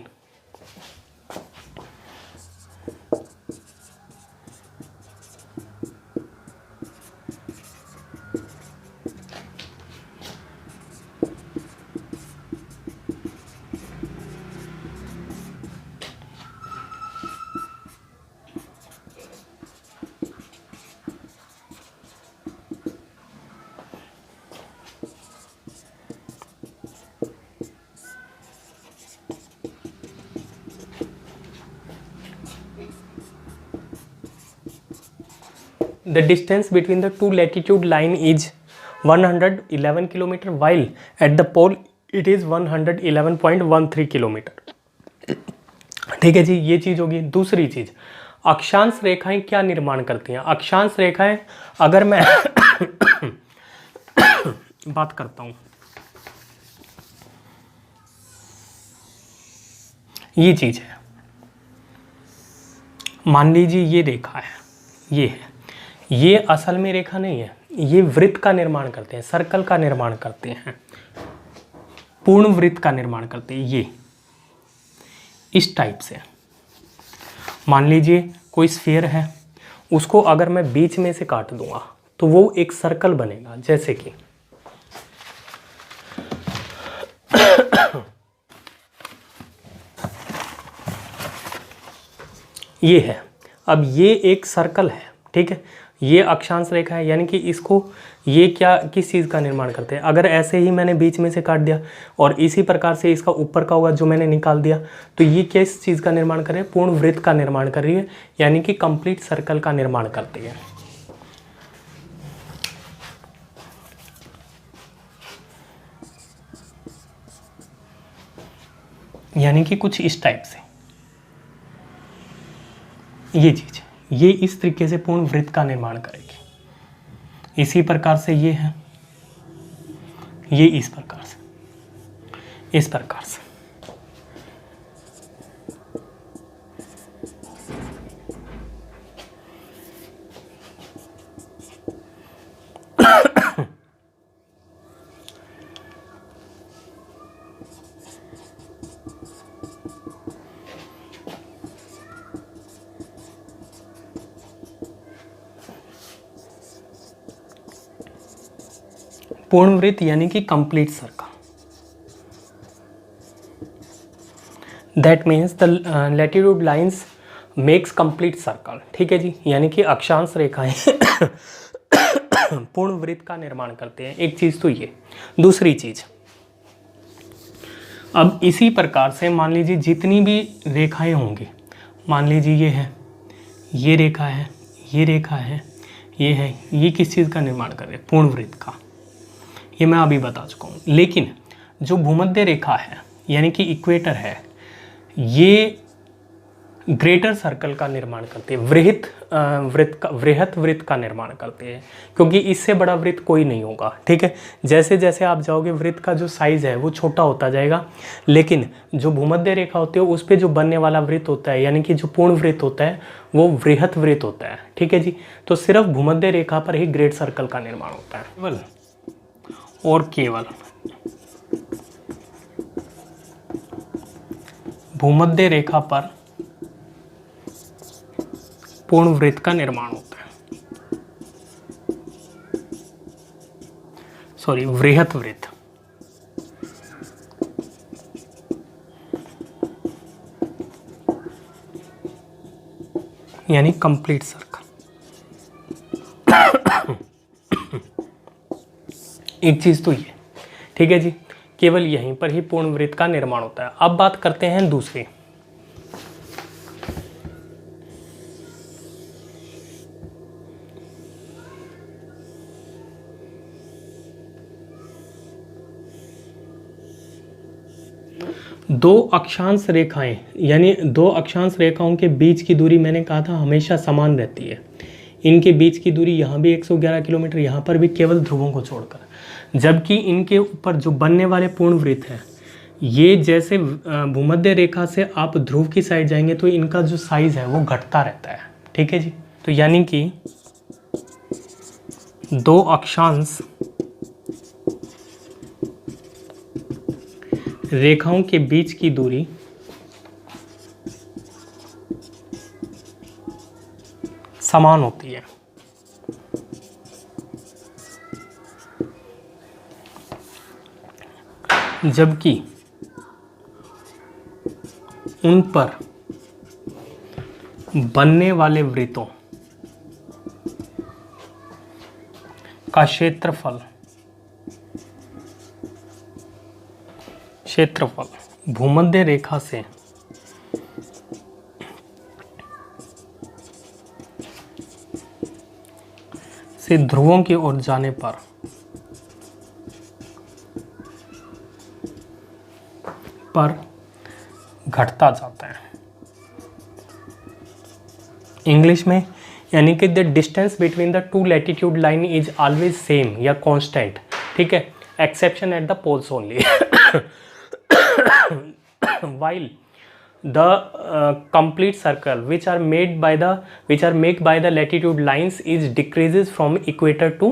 The distance between the two latitude line is 111 kilometer, while at the pole it is 111.13 kilometre, ठीक है जी। ये चीज होगी। दूसरी चीज, अक्षांश रेखाएं क्या निर्माण करती हैं? अक्षांश रेखाएं, अगर मैं बात करता हूं, ये चीज है, मान लीजिए ये रेखा है, ये है, ये असल में रेखा नहीं है, ये वृत्त का निर्माण करते हैं, सर्कल का निर्माण करते हैं, पूर्ण वृत्त का निर्माण करते हैं। ये इस टाइप से, मान लीजिए कोई स्फीयर है, उसको अगर मैं बीच में से काट दूंगा तो वो एक सर्कल बनेगा, जैसे कि ये है। अब ये एक सर्कल है, ठीक है, ये अक्षांश रेखा है, यानी कि इसको ये क्या किस चीज़ का निर्माण करते हैं? अगर ऐसे ही मैंने बीच में से काट दिया और इसी प्रकार से इसका ऊपर का होगा जो मैंने निकाल दिया, तो ये किस चीज़ का निर्माण कर रहे हैं? पूर्ण वृत्त का निर्माण कर रही है, यानी कि कंप्लीट सर्कल का निर्माण करती है। यानी कि कुछ इस टाइप से ये चीज, ये इस तरीके से पूर्ण वृत्त का निर्माण करेगी। इसी प्रकार से ये है, ये इस प्रकार से, इस प्रकार से। पूर्ण वृत्त यानी कि complete circle. That means the latitude lines makes complete circle, ठीक है जी, यानी कि अक्षांश रेखाएं पूर्ण वृत्त का निर्माण करते हैं। एक चीज तो ये। दूसरी चीज, अब इसी प्रकार से मान लीजिए जितनी भी रेखाएं होंगी, मान लीजिए ये है, ये रेखा है, ये रेखा है, ये है, ये किस चीज़ का निर्माण कर रहे हैं? पूर्ण वृत्त का। ये मैं अभी बता चुका हूँ। लेकिन जो भूमध्य रेखा है यानी कि इक्वेटर है, ये ग्रेटर सर्कल का निर्माण करते हैं, वृहत वृत्त का निर्माण करते हैं, क्योंकि इससे बड़ा वृत्त कोई नहीं होगा, ठीक है। जैसे जैसे आप जाओगे वृत्त का जो साइज है वो छोटा होता जाएगा, लेकिन जो भूमध्य रेखा होती है उस पर जो बनने वाला वृत्त होता है यानी कि जो पूर्ण वृत्त होता है वो वृहत वृत्त होता है, ठीक है जी। तो सिर्फ भूमध्य रेखा पर ही ग्रेट सर्कल का निर्माण होता है, केवल और केवल भूमध्य रेखा पर पूर्ण वृत्त का निर्माण होता है, सॉरी वृहत वृत्त। यानी कंप्लीट सर्कल। एक चीज तो ये, ठीक है जी, केवल यहीं पर ही पूर्ण वृत्त का निर्माण होता है। अब बात करते हैं दूसरी। दो अक्षांश रेखाएं यानी दो अक्षांश रेखाओं के बीच की दूरी मैंने कहा था हमेशा समान रहती है। इनके बीच की दूरी यहाँ भी 111 किलोमीटर, यहाँ पर भी केवल ध्रुवों को छोड़कर। जबकि इनके ऊपर जो बनने वाले पूर्ण वृत्त हैं, ये जैसे भूमध्य रेखा से आप ध्रुव की साइड जाएंगे तो इनका जो साइज है वो घटता रहता है, ठीक है जी। तो यानी कि दो अक्षांश रेखाओं के बीच की दूरी समान होती है। जबकि उन पर बनने वाले वृत्तों का क्षेत्रफल भूमध्य रेखा से ध्रुवों की ओर जाने पर घटता जाता है। इंग्लिश में यानी कि the distance between the two latitude line is always same या कांस्टेंट, ठीक है, exception at the poles only. while the complete circle which are made by the latitude lines is decreases from equator to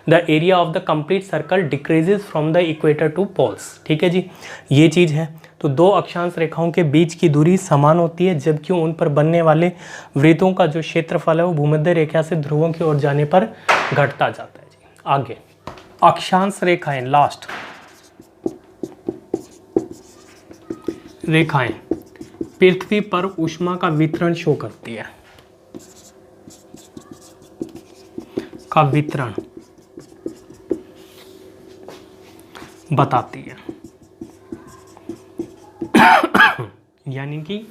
the area of the complete circle decreases from the equator to poles, ठीक है जी, ये चीज़ है। तो दो अक्षांश रेखाओं के बीच की दूरी समान होती है, जबकि उन पर बनने वाले वृत्तों का जो क्षेत्रफल है वो भूमध्य रेखा से ध्रुवों की ओर जाने पर घटता जाता है जी। आगे अक्षांश रेखाएं, लास्ट रेखाएं पृथ्वी पर ऊष्मा का वितरण शो करती है, का वितरण बताती है। यानी कि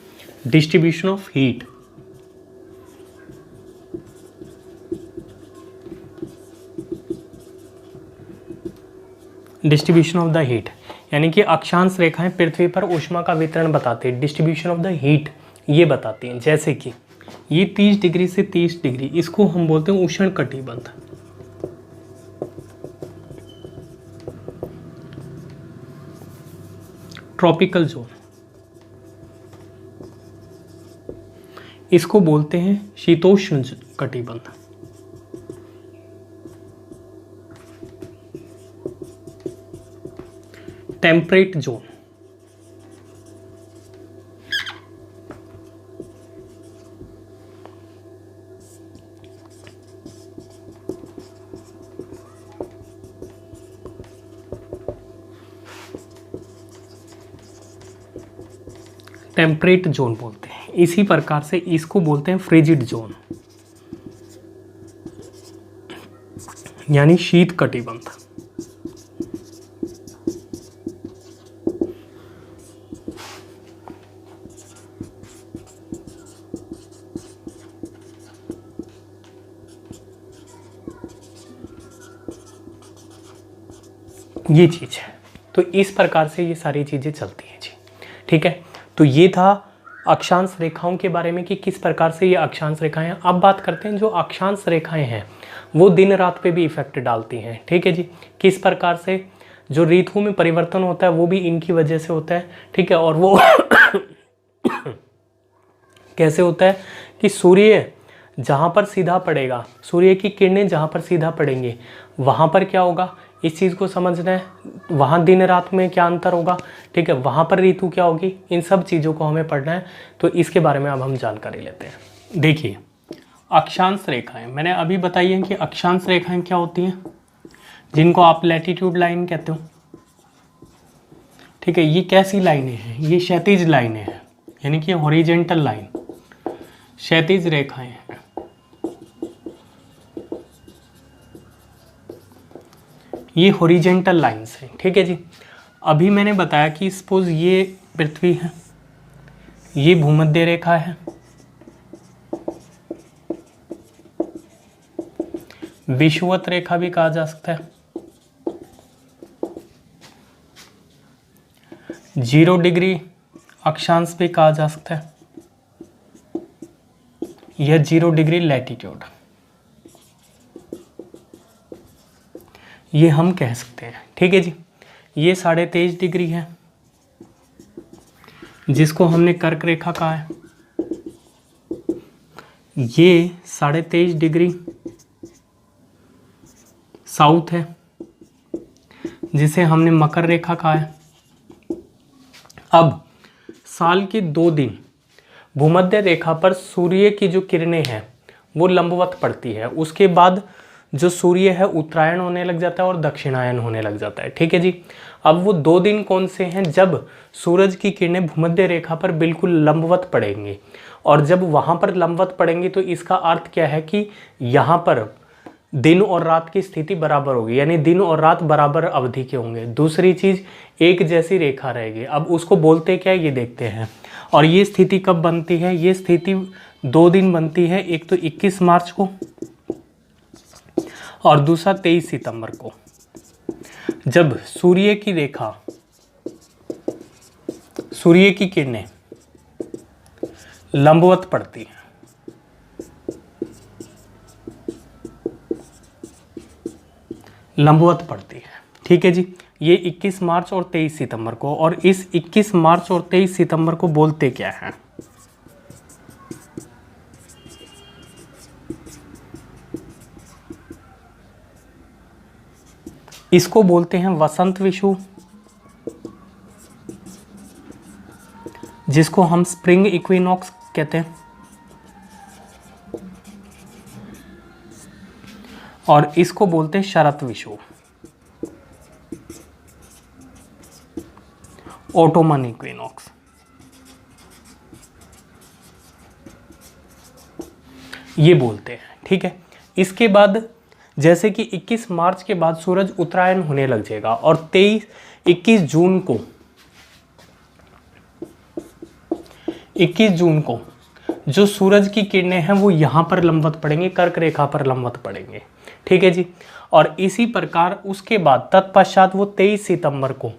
distribution of heat, distribution of the heat, यानी कि अक्षांश रेखाएं पृथ्वी पर ऊष्मा का वितरण बताती है, डिस्ट्रीब्यूशन ऑफ द हीट ये बताती हैं। जैसे कि ये 30 डिग्री से 30 डिग्री, इसको हम बोलते हैं उष्ण कटिबंध। ट्रॉपिकल जोन, इसको बोलते हैं शीतोष्ण कटिबंध। टेम्परेट जोन, टेम्परेट जोन बोलते हैं इसी प्रकार से इसको बोलते हैं फ्रिजिड जोन, यानी शीत कटिबंध। ये चीज है, तो इस प्रकार से ये सारी चीजें चलती हैं जी। ठीक है, तो ये था अक्षांश रेखाओं के बारे में कि किस प्रकार से ये अक्षांश रेखाएं हैं। अब बात करते हैं जो अक्षांश रेखाएं हैं वो दिन रात पे भी इफेक्ट डालती हैं। ठीक है जी, किस प्रकार से, जो ऋतु में परिवर्तन होता है वो भी इनकी वजह से होता है। ठीक है, और वो कैसे होता है कि सूर्य जहाँ पर सीधा पड़ेगा, सूर्य की किरणें जहाँ पर सीधा पड़ेंगे वहाँ पर क्या होगा, इस चीज़ को समझना है। वहाँ दिन रात में क्या अंतर होगा, ठीक है, वहाँ पर ऋतु क्या होगी, इन सब चीज़ों को हमें पढ़ना है। तो इसके बारे में अब हम जानकारी लेते हैं। देखिए, अक्षांश रेखाएं मैंने अभी बताई है कि अक्षांश रेखाएं क्या होती हैं, जिनको आप लैटिट्यूड लाइन कहते हो। ठीक है, ये कैसी लाइनें हैं, ये क्षैतिज लाइनें हैं, यानी कि हॉरिजेंटल लाइन, क्षैतिज रेखाएं हैं। ये हॉरिजेंटल लाइंस हैं। ठीक है जी, अभी मैंने बताया कि सपोज ये पृथ्वी है, ये भूमध्य रेखा है, विषुवत रेखा भी कहा जा सकता है, 0 डिग्री अक्षांश भी कहा जा सकता है, यह 0 डिग्री लैटिट्यूड, ये हम कह सकते हैं। ठीक है जी, ये 23.5 डिग्री है, जिसको हमने कर्क रेखा कहा है। ये 23.5 डिग्री साउथ है, जिसे हमने मकर रेखा कहा है। अब साल के 2 दिन भूमध्य रेखा पर सूर्य की जो किरणें हैं वो लंबवत पड़ती है, उसके बाद जो सूर्य है उत्तरायण होने लग जाता है और दक्षिणायन होने लग जाता है। ठीक है जी, अब वो 2 दिन कौन से हैं, जब सूरज की किरणें भूमध्य रेखा पर बिल्कुल लंबवत पड़ेंगी, और जब वहाँ पर लंबवत पड़ेंगी तो इसका अर्थ क्या है कि यहाँ पर दिन और रात की स्थिति बराबर होगी, यानी दिन और रात बराबर अवधि के होंगे। दूसरी चीज़, एक जैसी रेखा रहेगी। अब उसको बोलते क्या है ये देखते हैं। और ये स्थिति कब बनती है, ये स्थिति 2 दिन बनती है, एक तो 21 मार्च को और दूसरा 23 सितंबर को, जब सूर्य की रेखा, सूर्य की किरणें लंबवत पड़ती है। लंबवत पड़ती है। ठीक है जी, ये 21 मार्च और 23 सितंबर को, और इस 21 मार्च और 23 सितंबर को बोलते क्या हैं, इसको बोलते हैं वसंत विषुव, जिसको हम स्प्रिंग इक्विनॉक्स कहते हैं, और इसको बोलते हैं शरत विषुव, ऑटोमन इक्विनॉक्स। ये बोलते हैं। ठीक है, इसके बाद जैसे कि 21 मार्च के बाद सूरज उत्तरायण होने लग जाएगा, और 21 जून को जो सूरज की किरणें हैं वो यहाँ पर लंबवत पड़ेंगे, कर्क रेखा पर लंबवत पड़ेंगे। ठीक है जी, और इसी प्रकार उसके बाद तत्पश्चात वो 23 सितंबर को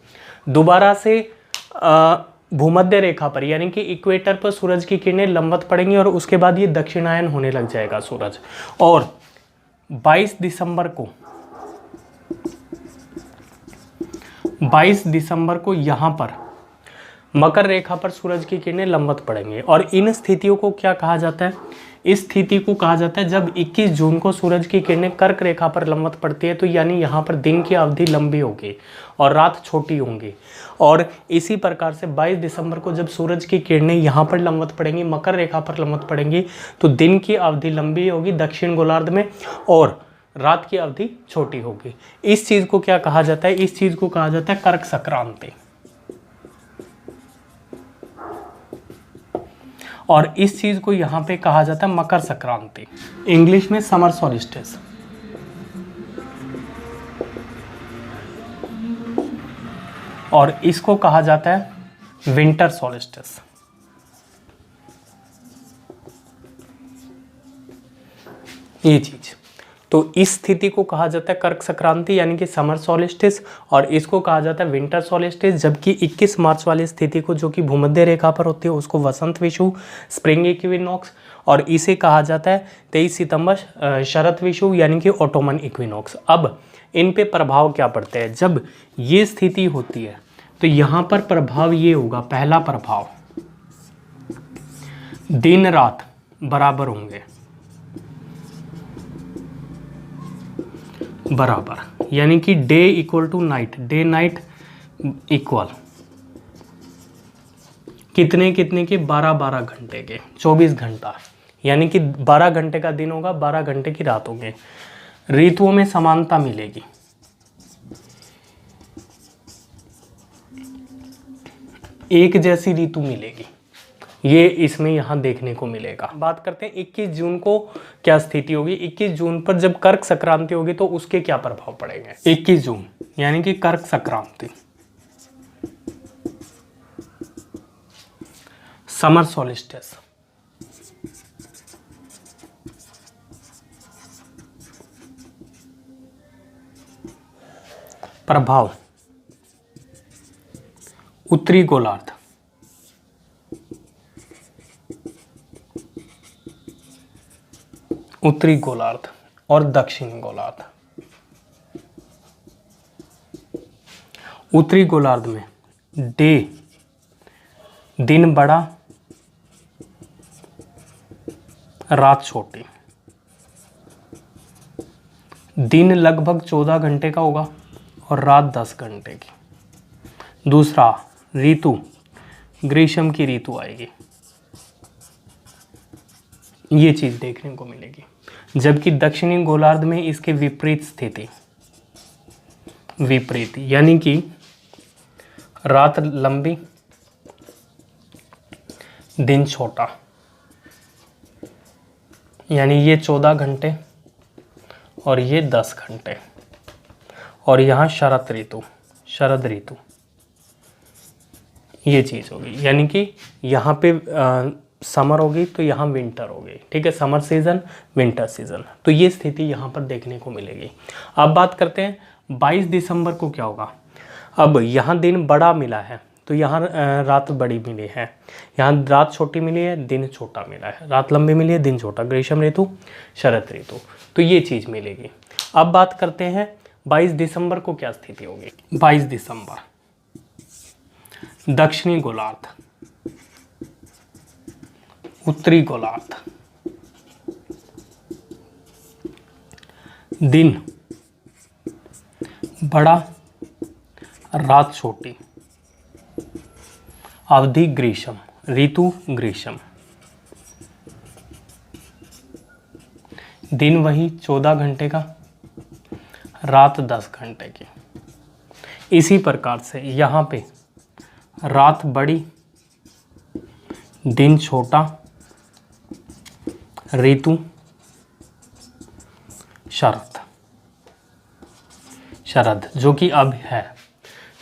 दोबारा से भूमध्य रेखा पर, यानी कि इक्वेटर पर सूरज की किरणें लंबवत पड़ेंगी, और उसके बाद ये दक्षिणायन होने लग जाएगा सूरज। और 22 दिसंबर को यहाँ पर मकर रेखा पर सूरज की किरणें लंबवत पड़ेंगे। और इन स्थितियों को क्या कहा जाता है, इस स्थिति को कहा जाता है जब 21 जून को सूरज की किरणें कर्क रेखा पर लंबवत पड़ती है, तो यानी यहाँ पर दिन की अवधि लंबी होगी और रात छोटी होंगी। और इसी प्रकार से 22 दिसंबर को जब सूरज की किरणें यहाँ पर लंबवत पड़ेंगी, मकर रेखा पर लंबवत पड़ेंगी, तो दिन की अवधि लंबी होगी दक्षिण गोलार्ध में, और रात की अवधि छोटी होगी। इस चीज़ को क्या कहा जाता है, इस चीज़ को कहा जाता है कर्क संक्रांति। और इस चीज़ को यहाँ पे कहा जाता है मकर संक्रांति, इंग्लिश में समर सॉलिस्टिस। और इसको कहा जाता है विंटर सॉलिस्टिस। ये चीज, तो इस स्थिति को कहा जाता है कर्क संक्रांति यानी कि समर सॉलिस्टिस, और इसको कहा जाता है विंटर सॉलिस्टिस। जबकि 21 मार्च वाली स्थिति को, जो कि भूमध्य रेखा पर होती है, उसको वसंत विषु, स्प्रिंग इक्विनॉक्स, और इसे कहा जाता है 23 सितंबर शरद विषु यानी कि ऑटोमन इक्विनॉक्स। अब इन पे प्रभाव क्या पड़ते हैं जब ये स्थिति होती है? तो यहाँ पर प्रभाव ये होगा, पहला प्रभाव, दिन रात बराबर होंगे, बराबर, यानी कि day equal to night, day night equal कितने कितने के? 12-12 घंटे के, 24 घंटा, यानी कि 12 घंटे का दिन होगा, 12 घंटे की रात होंगे। ऋतुओं में समानता मिलेगी, एक जैसी ऋतु मिलेगी, ये इसमें यहाँ देखने को मिलेगा। बात करते हैं 21 जून को क्या स्थिति होगी। 21 जून पर जब कर्क संक्रांति होगी तो उसके क्या प्रभाव पड़ेंगे? 21 जून यानी कि कर्क संक्रांति, समर सॉलिस्टिस, प्रभाव उत्तरी गोलार्ध, उत्तरी गोलार्ध और दक्षिणी गोलार्ध। उत्तरी गोलार्ध में डे, दिन बड़ा, रात छोटी, दिन लगभग 14 घंटे का होगा और रात 10 घंटे की। दूसरा, ऋतु ग्रीष्म की ऋतु आएगी, ये चीज देखने को मिलेगी। जबकि दक्षिणी गोलार्ध में इसके विपरीत स्थिति, विपरीत यानी कि रात लंबी, दिन छोटा, यानी ये 14 घंटे और ये 10 घंटे, और यहाँ शरद ऋतु, शरद ऋतु, ये चीज़ होगी। यानी कि यहाँ पे समर होगी तो यहाँ विंटर होगी, ठीक है, समर सीजन विंटर सीजन, तो ये स्थिति यहाँ पर देखने को मिलेगी। अब बात करते हैं 22 दिसंबर को क्या होगा। अब यहाँ दिन बड़ा मिला है तो यहाँ रात बड़ी मिली है, यहाँ रात छोटी मिली है, दिन छोटा मिला है, रात लंबी मिली है, दिन छोटा, ग्रीष्म ऋतु शरद ऋतु, तो ये चीज़ मिलेगी। अब बात करते हैं 22 दिसंबर को क्या स्थिति होगी। 22 दिसंबर दक्षिणी गोलार्ध, उत्तरी गोलार्ध, दिन बड़ा, रात छोटी, अवधि ग्रीष्म, ऋतु ग्रीष्म, दिन वही 14 घंटे का, रात 10 घंटे की। इसी प्रकार से यहाँ पे रात बड़ी, दिन छोटा, ऋतु शरद, शरद जो कि अब है।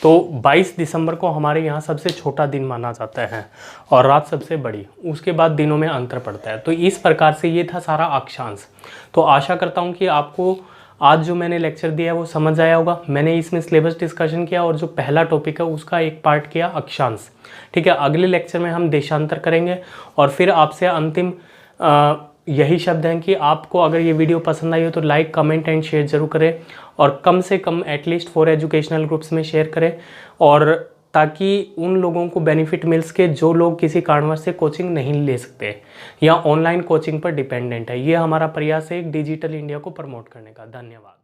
तो 22 दिसंबर को हमारे यहाँ सबसे छोटा दिन माना जाता है और रात सबसे बड़ी, उसके बाद दिनों में अंतर पड़ता है। तो इस प्रकार से ये था सारा अक्षांश। तो आशा करता हूँ कि आपको आज जो मैंने लेक्चर दिया है वो समझ आया होगा। मैंने इसमें सिलेबस डिस्कशन किया और जो पहला टॉपिक है उसका एक पार्ट किया अक्षांश, ठीक है। अगले लेक्चर में हम देशांतर करेंगे और फिर आपसे अंतिम यही शब्द हैं कि आपको अगर ये वीडियो पसंद आई हो तो लाइक, कमेंट एंड शेयर जरूर करें और कम से कम एटलीस्ट 4 एजुकेशनल ग्रुप्स में शेयर करें, और ताकि उन लोगों को बेनिफिट मिल सके जो लोग किसी कारणवश से कोचिंग नहीं ले सकते या ऑनलाइन कोचिंग पर डिपेंडेंट है। ये हमारा प्रयास है एक डिजिटल इंडिया को प्रमोट करने का। धन्यवाद।